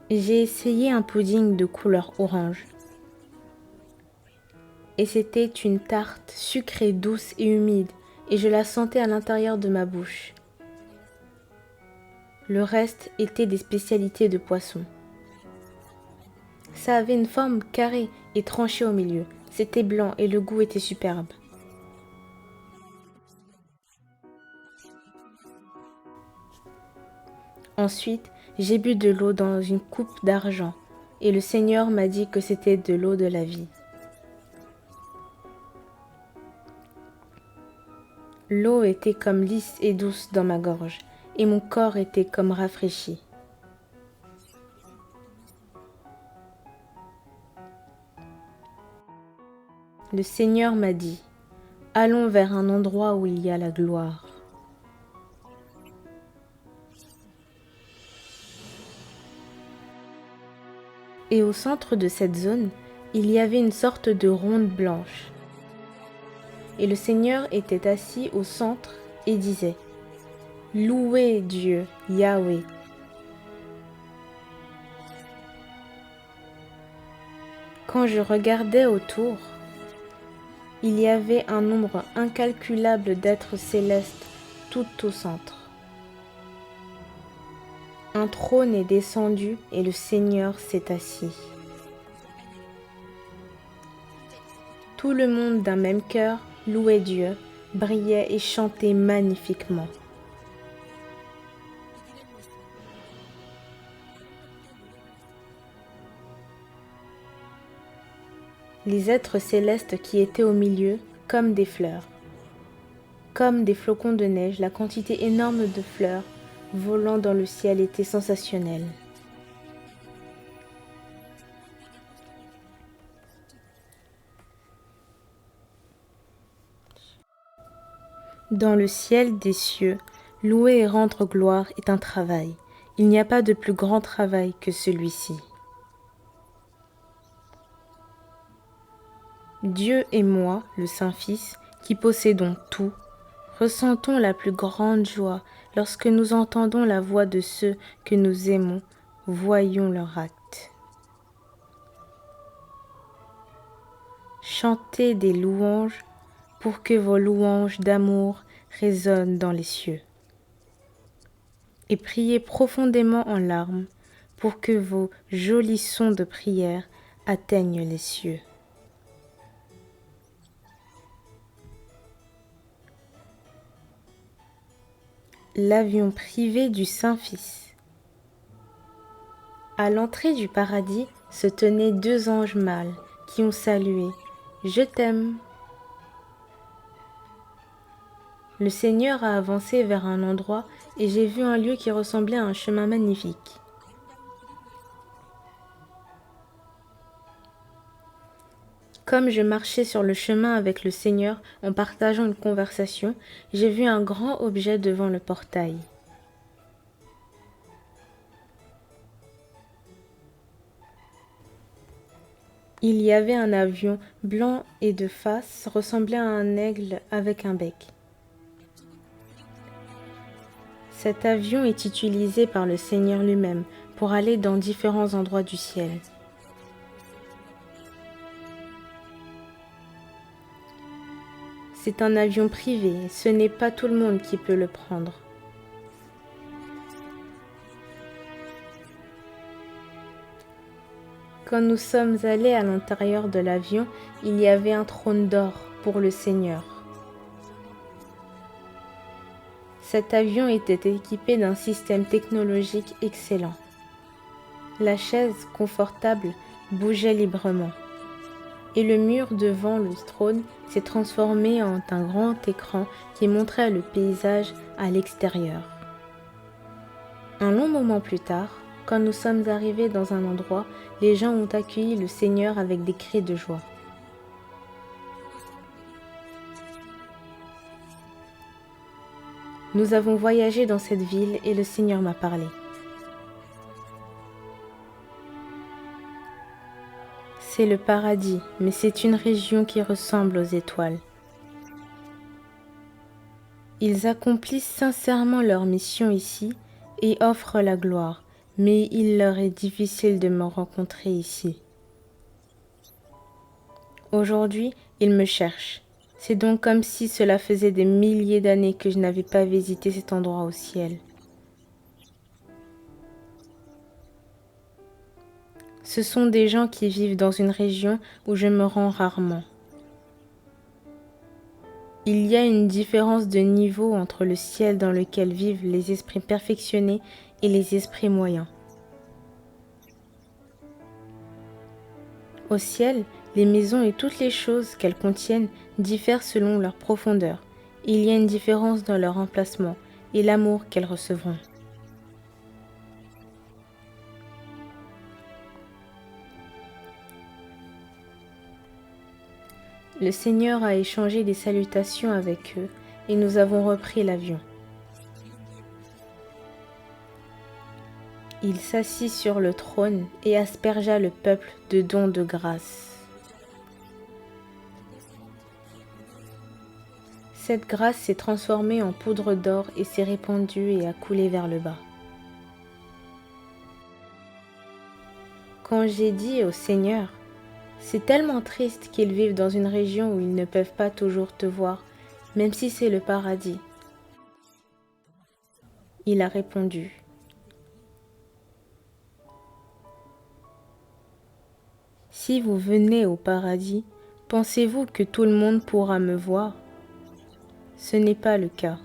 J'ai essayé un pudding de couleur orange. Et c'était une tarte sucrée, douce et humide, et je la sentais à l'intérieur de ma bouche. Le reste était des spécialités de poisson. Ça avait une forme carrée et tranchée au milieu. C'était blanc et le goût était superbe. Ensuite, j'ai bu de l'eau dans une coupe d'argent, et le Seigneur m'a dit que c'était de l'eau de la vie. L'eau était comme lisse et douce dans ma gorge, et mon corps était comme rafraîchi. Le Seigneur m'a dit, « Allons vers un endroit où il y a la gloire. » Et au centre de cette zone, il y avait une sorte de ronde blanche. Et le Seigneur était assis au centre et disait « Louez Dieu, Yahweh ». Quand je regardais autour, il y avait un nombre incalculable d'êtres célestes tout au centre. Un trône est descendu et le Seigneur s'est assis. Tout le monde d'un même cœur louait Dieu, brillait et chantait magnifiquement. Les êtres célestes qui étaient au milieu, comme des fleurs, comme des flocons de neige, la quantité énorme de fleurs volant dans le ciel était sensationnelle. Dans le ciel des cieux, louer et rendre gloire est un travail. Il n'y a pas de plus grand travail que celui-ci. Dieu et moi, le Saint-Fils, qui possédons tout, ressentons la plus grande joie lorsque nous entendons la voix de ceux que nous aimons, voyons leur acte. Chantez des louanges pour que vos louanges d'amour résonnent dans les cieux. Et priez profondément en larmes pour que vos jolis sons de prière atteignent les cieux. L'avion privé du Saint-Fils. À l'entrée du paradis se tenaient 2 anges mâles qui ont salué « Je t'aime ». Le Seigneur a avancé vers un endroit et j'ai vu un lieu qui ressemblait à un chemin magnifique. Comme je marchais sur le chemin avec le Seigneur en partageant une conversation, j'ai vu un grand objet devant le portail. Il y avait un avion blanc et de face ressemblait à un aigle avec un bec. Cet avion est utilisé par le Seigneur lui-même pour aller dans différents endroits du ciel. C'est un avion privé, ce n'est pas tout le monde qui peut le prendre. Quand nous sommes allés à l'intérieur de l'avion, il y avait un trône d'or pour le Seigneur. Cet avion était équipé d'un système technologique excellent. La chaise confortable bougeait librement. Et le mur devant le trône s'est transformé en un grand écran qui montrait le paysage à l'extérieur. Un long moment plus tard, quand nous sommes arrivés dans un endroit, les gens ont accueilli le Seigneur avec des cris de joie. Nous avons voyagé dans cette ville et le Seigneur m'a parlé. C'est le paradis, mais c'est une région qui ressemble aux étoiles. Ils accomplissent sincèrement leur mission ici et offrent la gloire, mais il leur est difficile de me rencontrer ici. Aujourd'hui, ils me cherchent. C'est donc comme si cela faisait des milliers d'années que je n'avais pas visité cet endroit au ciel. Ce sont des gens qui vivent dans une région où je me rends rarement. Il y a une différence de niveau entre le ciel dans lequel vivent les esprits perfectionnés et les esprits moyens. Au ciel, les maisons et toutes les choses qu'elles contiennent diffèrent selon leur profondeur. Il y a une différence dans leur emplacement et l'amour qu'elles recevront. Le Seigneur a échangé des salutations avec eux et nous avons repris l'avion. Il s'assit sur le trône et aspergea le peuple de dons de grâce. Cette grâce s'est transformée en poudre d'or et s'est répandue et a coulé vers le bas. Quand j'ai dit au Seigneur, c'est tellement triste qu'ils vivent dans une région où ils ne peuvent pas toujours te voir, même si c'est le paradis. Il a répondu, si vous venez au paradis, pensez-vous que tout le monde pourra me voir? Ce n'est pas le cas.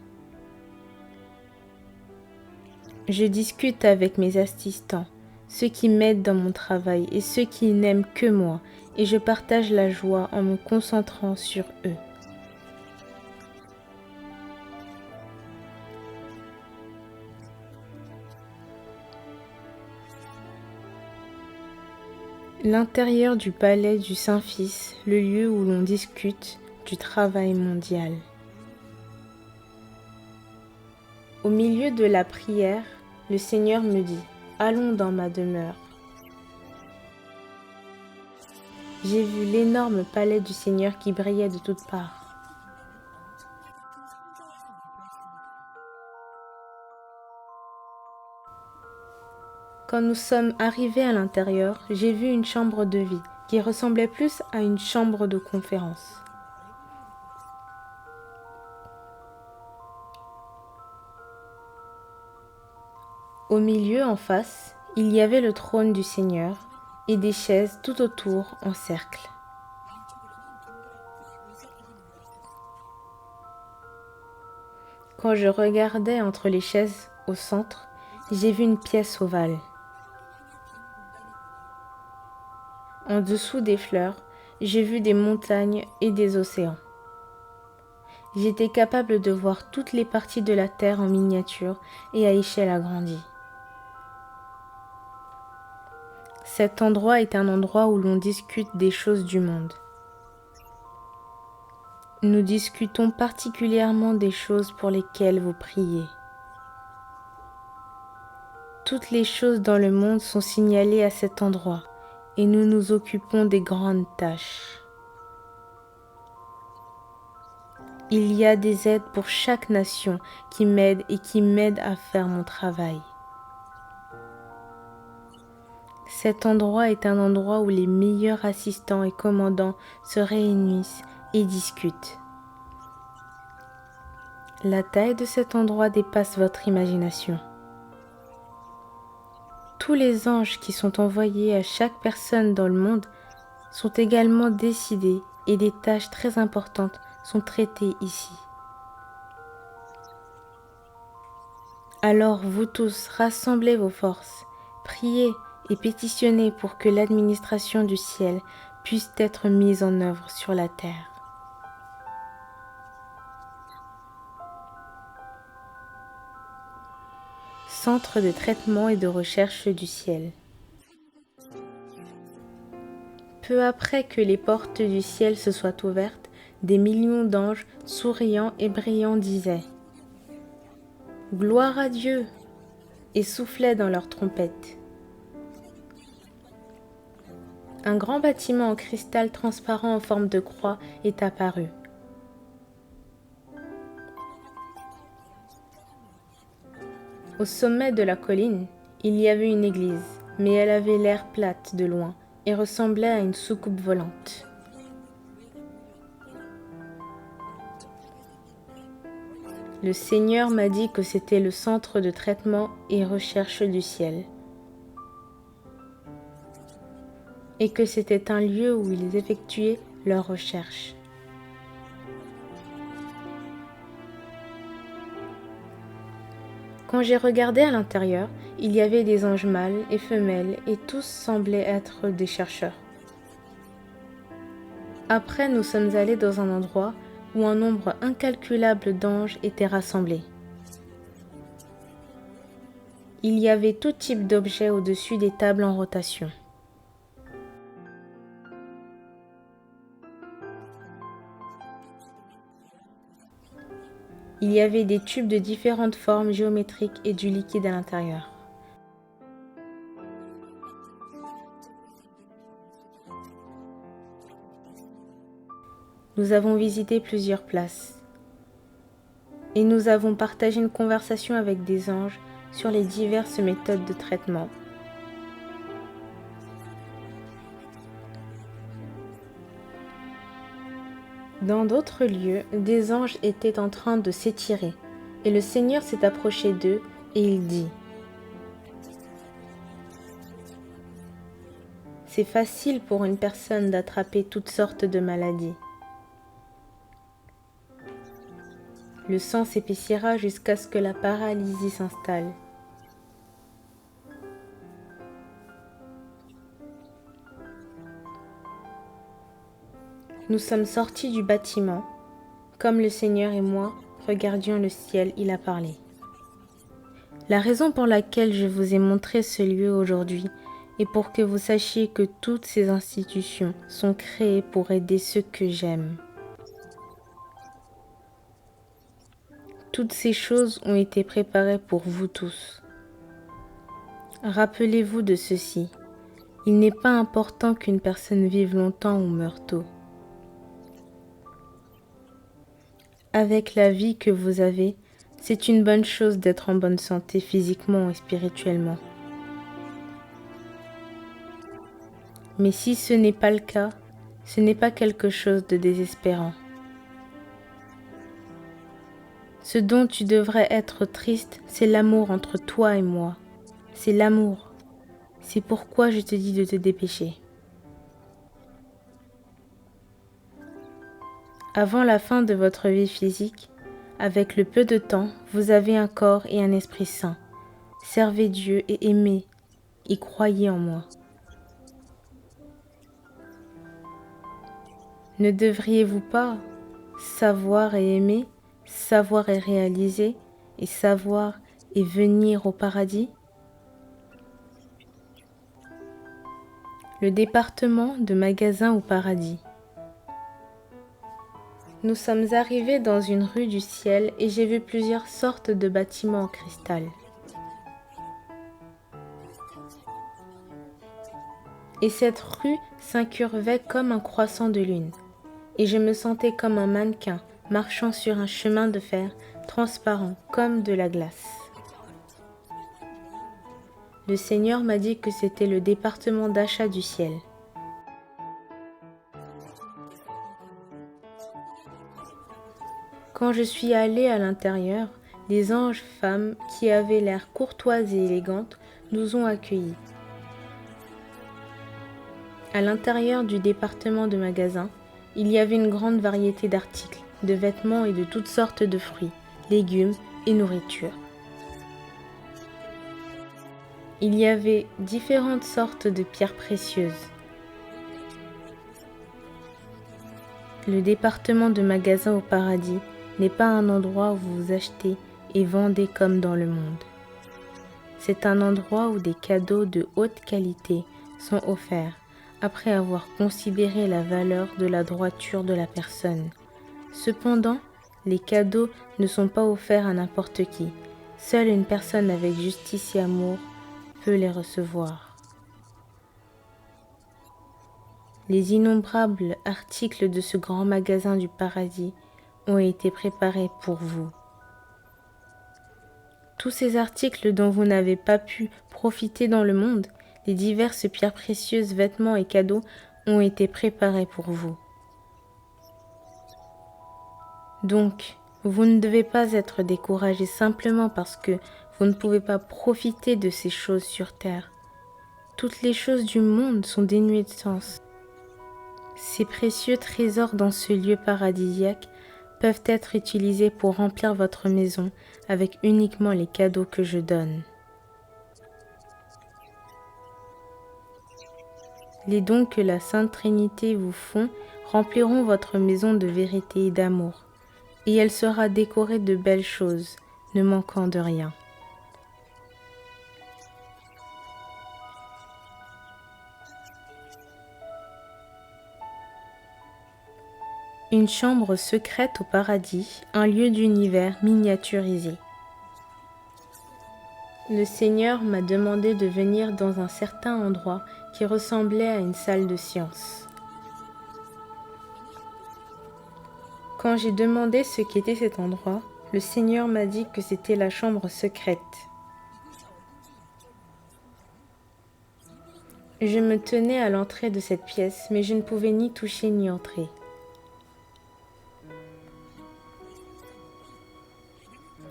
Je discute avec mes assistants, ceux qui m'aident dans mon travail et ceux qui n'aiment que moi, et je partage la joie en me concentrant sur eux. L'intérieur du palais du Saint-Fils, le lieu où l'on discute du travail mondial. Au milieu de la prière, le Seigneur me dit, « Allons dans ma demeure. » J'ai vu l'énorme palais du Seigneur qui brillait de toutes parts. Quand nous sommes arrivés à l'intérieur, j'ai vu une chambre de vie qui ressemblait plus à une chambre de conférence. Au milieu, en face, il y avait le trône du Seigneur et des chaises tout autour en cercle. Quand je regardais entre les chaises au centre, j'ai vu une pièce ovale. En dessous des fleurs, j'ai vu des montagnes et des océans. J'étais capable de voir toutes les parties de la terre en miniature et à échelle agrandie. Cet endroit est un endroit où l'on discute des choses du monde. Nous discutons particulièrement des choses pour lesquelles vous priez. Toutes les choses dans le monde sont signalées à cet endroit et nous nous occupons des grandes tâches. Il y a des aides pour chaque nation qui m'aident et qui m'aident à faire mon travail. Cet endroit est un endroit où les meilleurs assistants et commandants se réunissent et discutent. La taille de cet endroit dépasse votre imagination. Tous les anges qui sont envoyés à chaque personne dans le monde sont également décidés et des tâches très importantes sont traitées ici. Alors vous tous, rassemblez vos forces, priez et pétitionnez pour que l'administration du ciel puisse être mise en œuvre sur la terre. Centre de traitement et de recherche du ciel. Peu après que les portes du ciel se soient ouvertes, des millions d'anges souriants et brillants disaient « Gloire à Dieu !» et soufflaient dans leurs trompettes. Un grand bâtiment en cristal transparent en forme de croix est apparu. Au sommet de la colline, il y avait une église, mais elle avait l'air plate de loin et ressemblait à une soucoupe volante. Le Seigneur m'a dit que c'était le centre de traitement et recherche du ciel, et que c'était un lieu où ils effectuaient leurs recherches. Quand j'ai regardé à l'intérieur, il y avait des anges mâles et femelles et tous semblaient être des chercheurs. Après, nous sommes allés dans un endroit où un nombre incalculable d'anges étaient rassemblés. Il y avait tout type d'objets au-dessus des tables en rotation. Il y avait des tubes de différentes formes géométriques et du liquide à l'intérieur. Nous avons visité plusieurs places et nous avons partagé une conversation avec des anges sur les diverses méthodes de traitement. Dans d'autres lieux, des anges étaient en train de s'étirer, et le Seigneur s'est approché d'eux et il dit : « C'est facile pour une personne d'attraper toutes sortes de maladies. Le sang s'épaissira jusqu'à ce que la paralysie s'installe. Nous sommes sortis du bâtiment. Comme le Seigneur et moi regardions le ciel, il a parlé. La raison pour laquelle je vous ai montré ce lieu aujourd'hui est pour que vous sachiez que toutes ces institutions sont créées pour aider ceux que j'aime. Toutes ces choses ont été préparées pour vous tous. Rappelez-vous de ceci. Il n'est pas important qu'une personne vive longtemps ou meure tôt. Avec la vie que vous avez, c'est une bonne chose d'être en bonne santé physiquement et spirituellement. Mais si ce n'est pas le cas, ce n'est pas quelque chose de désespérant. Ce dont tu devrais être triste, c'est l'amour entre toi et moi. C'est l'amour. C'est pourquoi je te dis de te dépêcher. Avant la fin de votre vie physique, avec le peu de temps, vous avez un corps et un esprit sains. Servez Dieu et aimez, et croyez en moi. Ne devriez-vous pas savoir et aimer, savoir et réaliser, et savoir et venir au paradis? Le département de magasins au paradis. Nous sommes arrivés dans une rue du ciel et j'ai vu plusieurs sortes de bâtiments en cristal. Et cette rue s'incurvait comme un croissant de lune. Et je me sentais comme un mannequin marchant sur un chemin de fer transparent comme de la glace. Le Seigneur m'a dit que c'était le département d'achat du ciel. Quand je suis allée à l'intérieur, les anges femmes qui avaient l'air courtoises et élégantes nous ont accueillis. À l'intérieur du département de magasins, il y avait une grande variété d'articles, de vêtements et de toutes sortes de fruits, légumes et nourriture. Il y avait différentes sortes de pierres précieuses. Le département de magasins au paradis n'est pas un endroit où vous achetez et vendez comme dans le monde. C'est un endroit où des cadeaux de haute qualité sont offerts après avoir considéré la valeur de la droiture de la personne. Cependant, les cadeaux ne sont pas offerts à n'importe qui. Seule une personne avec justice et amour peut les recevoir. Les innombrables articles de ce grand magasin du paradis ont été préparés pour vous. Tous ces articles dont vous n'avez pas pu profiter dans le monde, les diverses pierres précieuses, vêtements et cadeaux ont été préparés pour vous. Donc, vous ne devez pas être découragé simplement parce que vous ne pouvez pas profiter de ces choses sur terre. Toutes les choses du monde sont dénuées de sens. Ces précieux trésors dans ce lieu paradisiaque peuvent être utilisés pour remplir votre maison avec uniquement les cadeaux que je donne. Les dons que la Sainte Trinité vous font rempliront votre maison de vérité et d'amour, et elle sera décorée de belles choses, ne manquant de rien. Une chambre secrète au paradis, un lieu d'univers miniaturisé. Le Seigneur m'a demandé de venir dans un certain endroit qui ressemblait à une salle de science. Quand j'ai demandé ce qu'était cet endroit, le Seigneur m'a dit que c'était la chambre secrète. Je me tenais à l'entrée de cette pièce, mais je ne pouvais ni toucher ni entrer.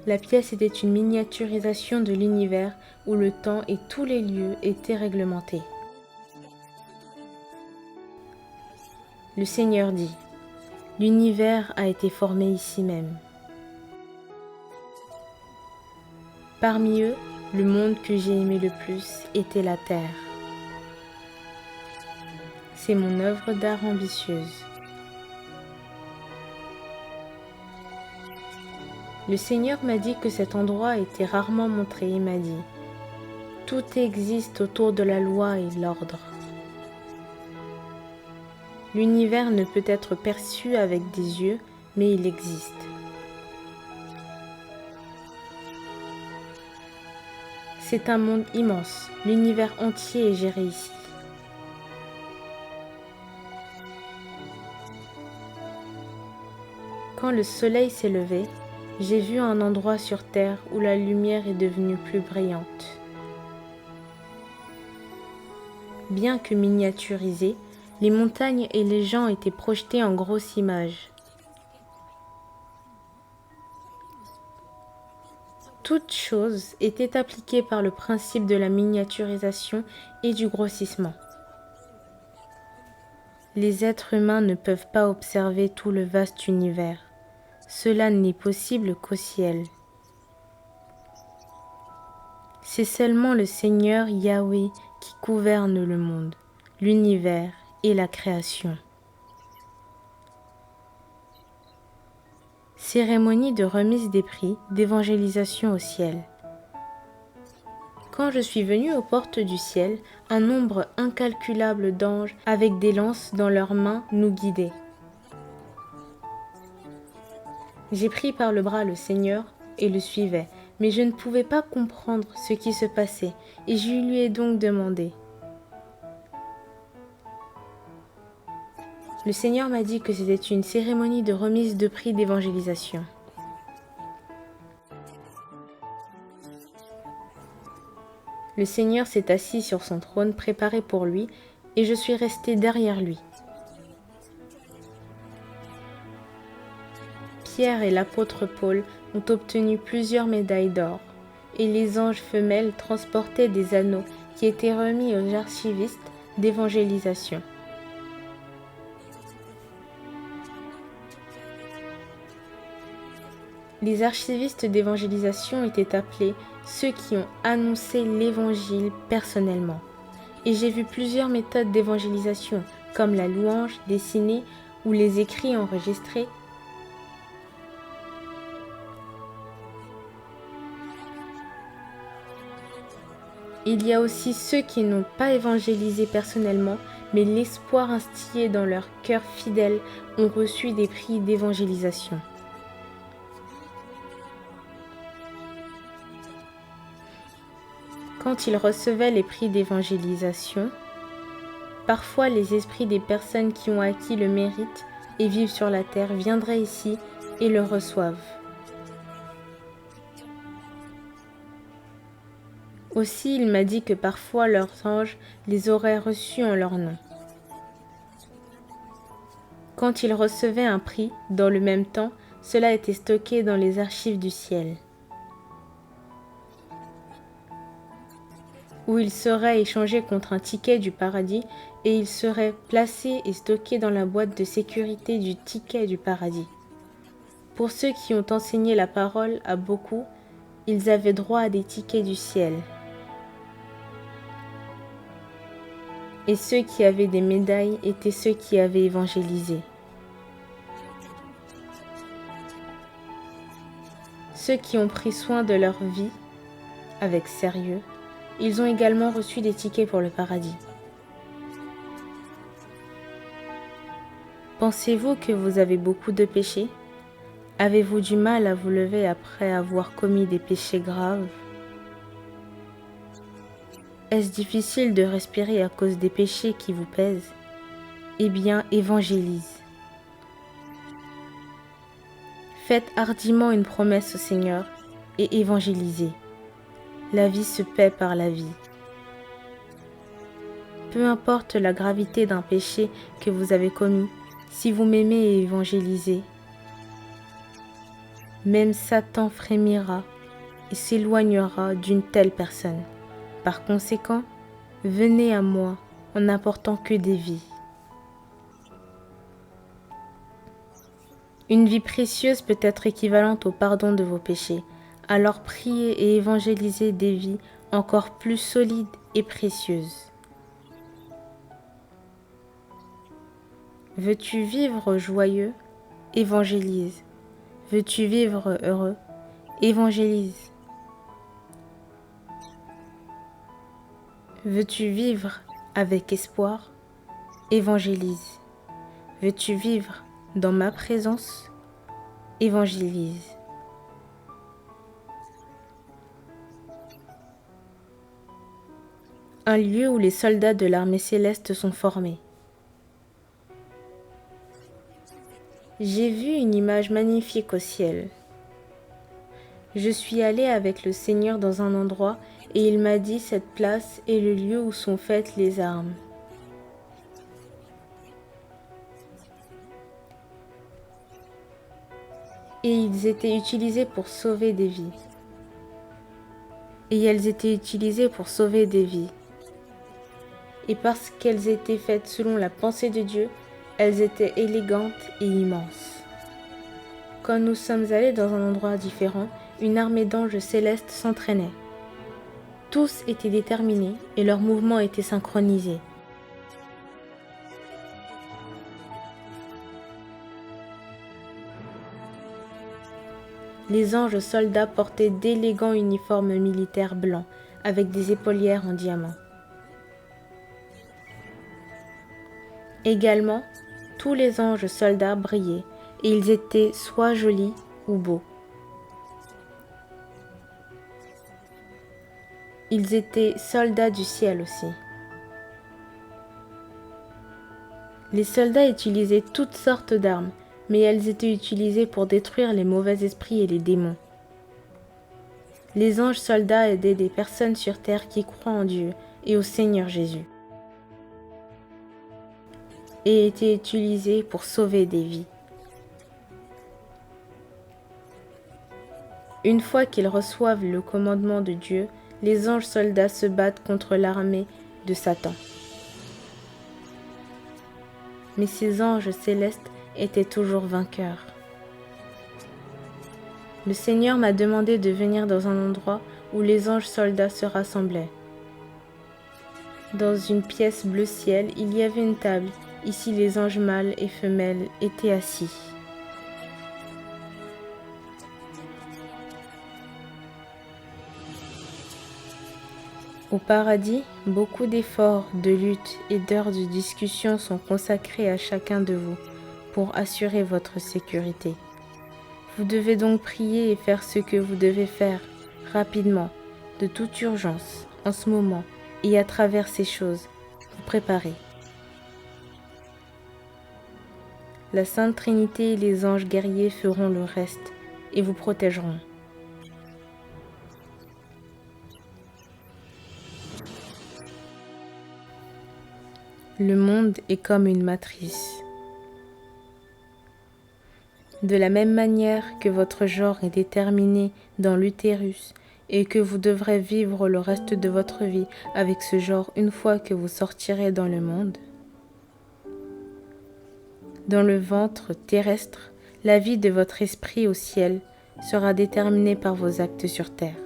La pièce était une miniaturisation de l'univers où le temps et tous les lieux étaient réglementés. Le Seigneur dit, « L'univers a été formé ici même. » Parmi eux, le monde que j'ai aimé le plus était la Terre. C'est mon œuvre d'art ambitieuse. Le Seigneur m'a dit que cet endroit était rarement montré et m'a dit « Tout existe autour de la loi et l'ordre. L'univers ne peut être perçu avec des yeux, mais il existe. C'est un monde immense, l'univers entier est géré ici. Quand le soleil s'est levé, j'ai vu un endroit sur Terre où la lumière est devenue plus brillante. Bien que miniaturisées, les montagnes et les gens étaient projetés en grosse image. Toute chose était appliquée par le principe de la miniaturisation et du grossissement. Les êtres humains ne peuvent pas observer tout le vaste univers. Cela n'est possible qu'au ciel. C'est seulement le Seigneur Yahweh qui gouverne le monde, l'univers et la création. Cérémonie de remise des prix d'évangélisation au ciel. Quand je suis venue aux portes du ciel, un nombre incalculable d'anges avec des lances dans leurs mains nous guidaient. J'ai pris par le bras le Seigneur et le suivais, mais je ne pouvais pas comprendre ce qui se passait et je lui ai donc demandé. Le Seigneur m'a dit que c'était une cérémonie de remise de prix d'évangélisation. Le Seigneur s'est assis sur son trône préparé pour lui et je suis restée derrière lui. Pierre et l'apôtre Paul ont obtenu plusieurs médailles d'or et les anges femelles transportaient des anneaux qui étaient remis aux archivistes d'évangélisation. Les archivistes d'évangélisation étaient appelés ceux qui ont annoncé l'évangile personnellement. Et j'ai vu plusieurs méthodes d'évangélisation, comme la louange dessinée ou les écrits enregistrés. Il y a aussi ceux qui n'ont pas évangélisé personnellement, mais l'espoir instillé dans leur cœur fidèle ont reçu des prix d'évangélisation. Quand ils recevaient les prix d'évangélisation, parfois les esprits des personnes qui ont acquis le mérite et vivent sur la terre viendraient ici et le reçoivent. Aussi, il m'a dit que parfois leurs anges les auraient reçus en leur nom. Quand ils recevaient un prix, dans le même temps, cela était stocké dans les archives du ciel, où il serait échangé contre un ticket du paradis et il serait placé et stocké dans la boîte de sécurité du ticket du paradis. Pour ceux qui ont enseigné la parole à beaucoup, ils avaient droit à des tickets du ciel. Et ceux qui avaient des médailles étaient ceux qui avaient évangélisé. Ceux qui ont pris soin de leur vie avec sérieux, ils ont également reçu des tickets pour le paradis. Pensez-vous que vous avez beaucoup de péchés? Avez-vous du mal à vous lever après avoir commis des péchés graves? Est-ce difficile de respirer à cause des péchés qui vous pèsent? Eh bien, évangélise. Faites hardiment une promesse au Seigneur et évangélisez. La vie se paie par la vie. Peu importe la gravité d'un péché que vous avez commis, si vous m'aimez et évangélisez, même Satan frémira et s'éloignera d'une telle personne. Par conséquent, venez à moi en n'apportant que des vies. Une vie précieuse peut être équivalente au pardon de vos péchés. Alors priez et évangélisez des vies encore plus solides et précieuses. Veux-tu vivre joyeux? Évangélise. Veux-tu vivre heureux? Évangélise. Veux-tu vivre avec espoir? Évangélise. Veux-tu vivre dans ma présence? Évangélise. Un lieu où les soldats de l'armée céleste sont formés. J'ai vu une image magnifique au ciel. Je suis allé avec le Seigneur dans un endroit et il m'a dit: cette place est le lieu où sont faites les armes. Et ils étaient utilisés pour sauver des vies. Et elles étaient utilisées pour sauver des vies. Et parce qu'elles étaient faites selon la pensée de Dieu, elles étaient élégantes et immenses. Quand nous sommes allés dans un endroit différent, une armée d'anges célestes s'entraînait. Tous étaient déterminés et leurs mouvements étaient synchronisés. Les anges soldats portaient d'élégants uniformes militaires blancs avec des épaulières en diamant. Également, tous les anges soldats brillaient et ils étaient soit jolis ou beaux. Ils étaient soldats du ciel aussi. Les soldats utilisaient toutes sortes d'armes, mais elles étaient utilisées pour détruire les mauvais esprits et les démons. Les anges soldats aidaient des personnes sur terre qui croient en Dieu et au Seigneur Jésus, et étaient utilisés pour sauver des vies. Une fois qu'ils reçoivent le commandement de Dieu, les anges soldats se battent contre l'armée de Satan. Mais ces anges célestes étaient toujours vainqueurs. Le Seigneur m'a demandé de venir dans un endroit où les anges soldats se rassemblaient. Dans une pièce bleu ciel, il y avait une table. Ici, les anges mâles et femelles étaient assis. Au paradis, beaucoup d'efforts, de luttes et d'heures de discussion sont consacrés à chacun de vous pour assurer votre sécurité. Vous devez donc prier et faire ce que vous devez faire rapidement, de toute urgence, en ce moment, et à travers ces choses, vous préparer. La Sainte Trinité et les anges guerriers feront le reste et vous protégeront. Le monde est comme une matrice. De la même manière que votre genre est déterminé dans l'utérus et que vous devrez vivre le reste de votre vie avec ce genre une fois que vous sortirez dans le monde, dans le ventre terrestre, la vie de votre esprit au ciel sera déterminée par vos actes sur terre.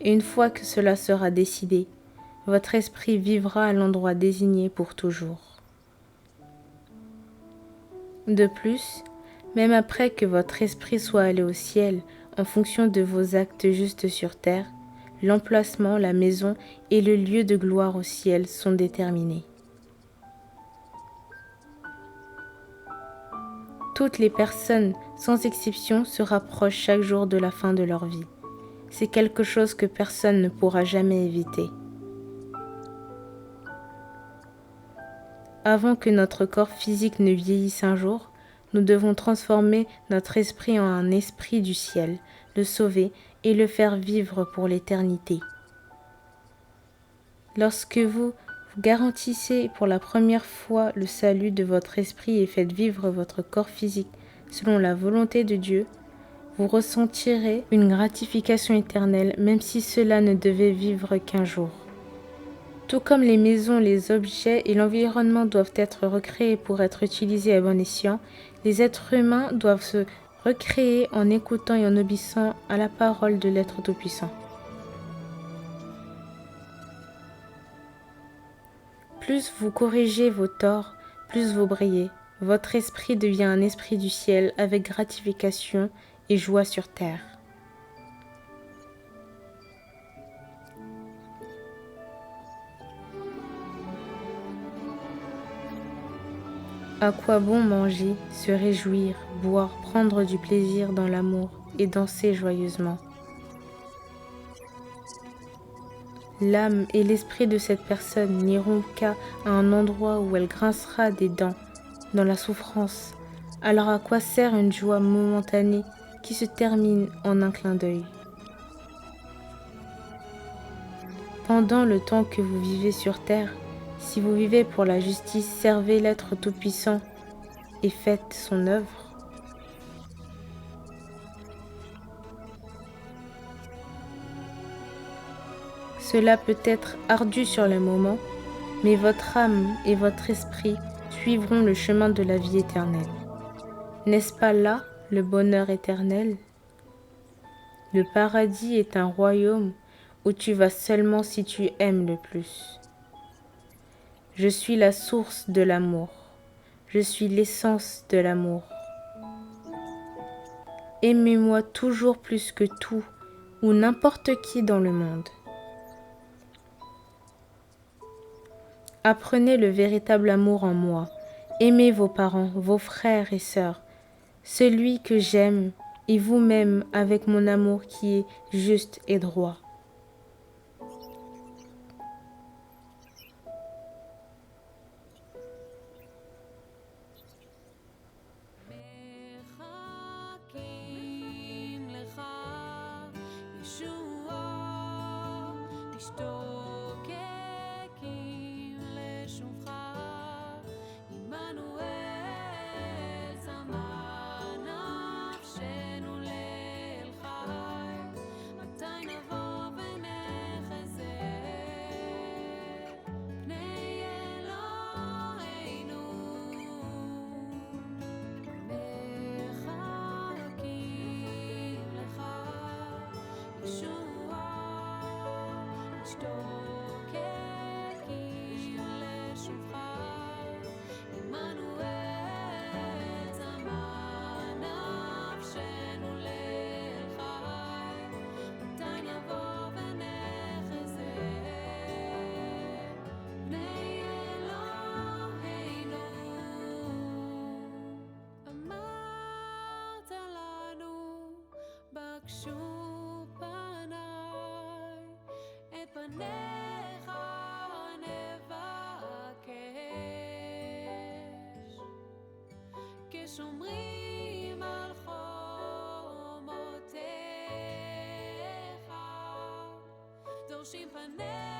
Et une fois que cela sera décidé, votre esprit vivra à l'endroit désigné pour toujours. De plus, même après que votre esprit soit allé au ciel, en fonction de vos actes justes sur terre, l'emplacement, la maison et le lieu de gloire au ciel sont déterminés. Toutes les personnes, sans exception, se rapprochent chaque jour de la fin de leur vie. C'est quelque chose que personne ne pourra jamais éviter. Avant que notre corps physique ne vieillisse un jour, Nous devons transformer notre esprit en un esprit du ciel, le sauver et le faire vivre pour l'éternité. Lorsque vous garantissez pour la première fois le salut de votre esprit et faites vivre votre corps physique selon la volonté de Dieu, vous ressentirez une gratification éternelle même si cela ne devait vivre qu'un jour. Tout comme les maisons, les objets et l'environnement doivent être recréés pour être utilisés à bon escient, les êtres humains doivent se recréer en écoutant et en obéissant à la parole de l'être Tout-Puissant. Plus vous corrigez vos torts, plus vous brillez. Votre esprit devient un esprit du ciel avec gratification et joie sur terre. À quoi bon manger, se réjouir, boire, prendre du plaisir dans l'amour et danser joyeusement? L'âme et l'esprit de cette personne n'iront qu'à un endroit où elle grincera des dents, dans la souffrance. Alors à quoi sert une joie momentanée qui se termine en un clin d'œil? Pendant le temps que vous vivez sur terre, si vous vivez pour la justice, servez l'être Tout-Puissant et faites son œuvre. Cela peut être ardu sur le moment, mais votre âme et votre esprit suivront le chemin de la vie éternelle. N'est-ce pas là le bonheur éternel? Le paradis est un royaume où tu vas seulement si tu aimes le plus. Je suis la source de l'amour. Je suis l'essence de l'amour. Aimez-moi toujours plus que tout ou n'importe qui dans le monde. Apprenez le véritable amour en moi. Aimez vos parents, vos frères et sœurs, celui que j'aime et vous-même avec mon amour qui est juste et droit. פניך נבקש כשומרים על חומותיך דורשים פניך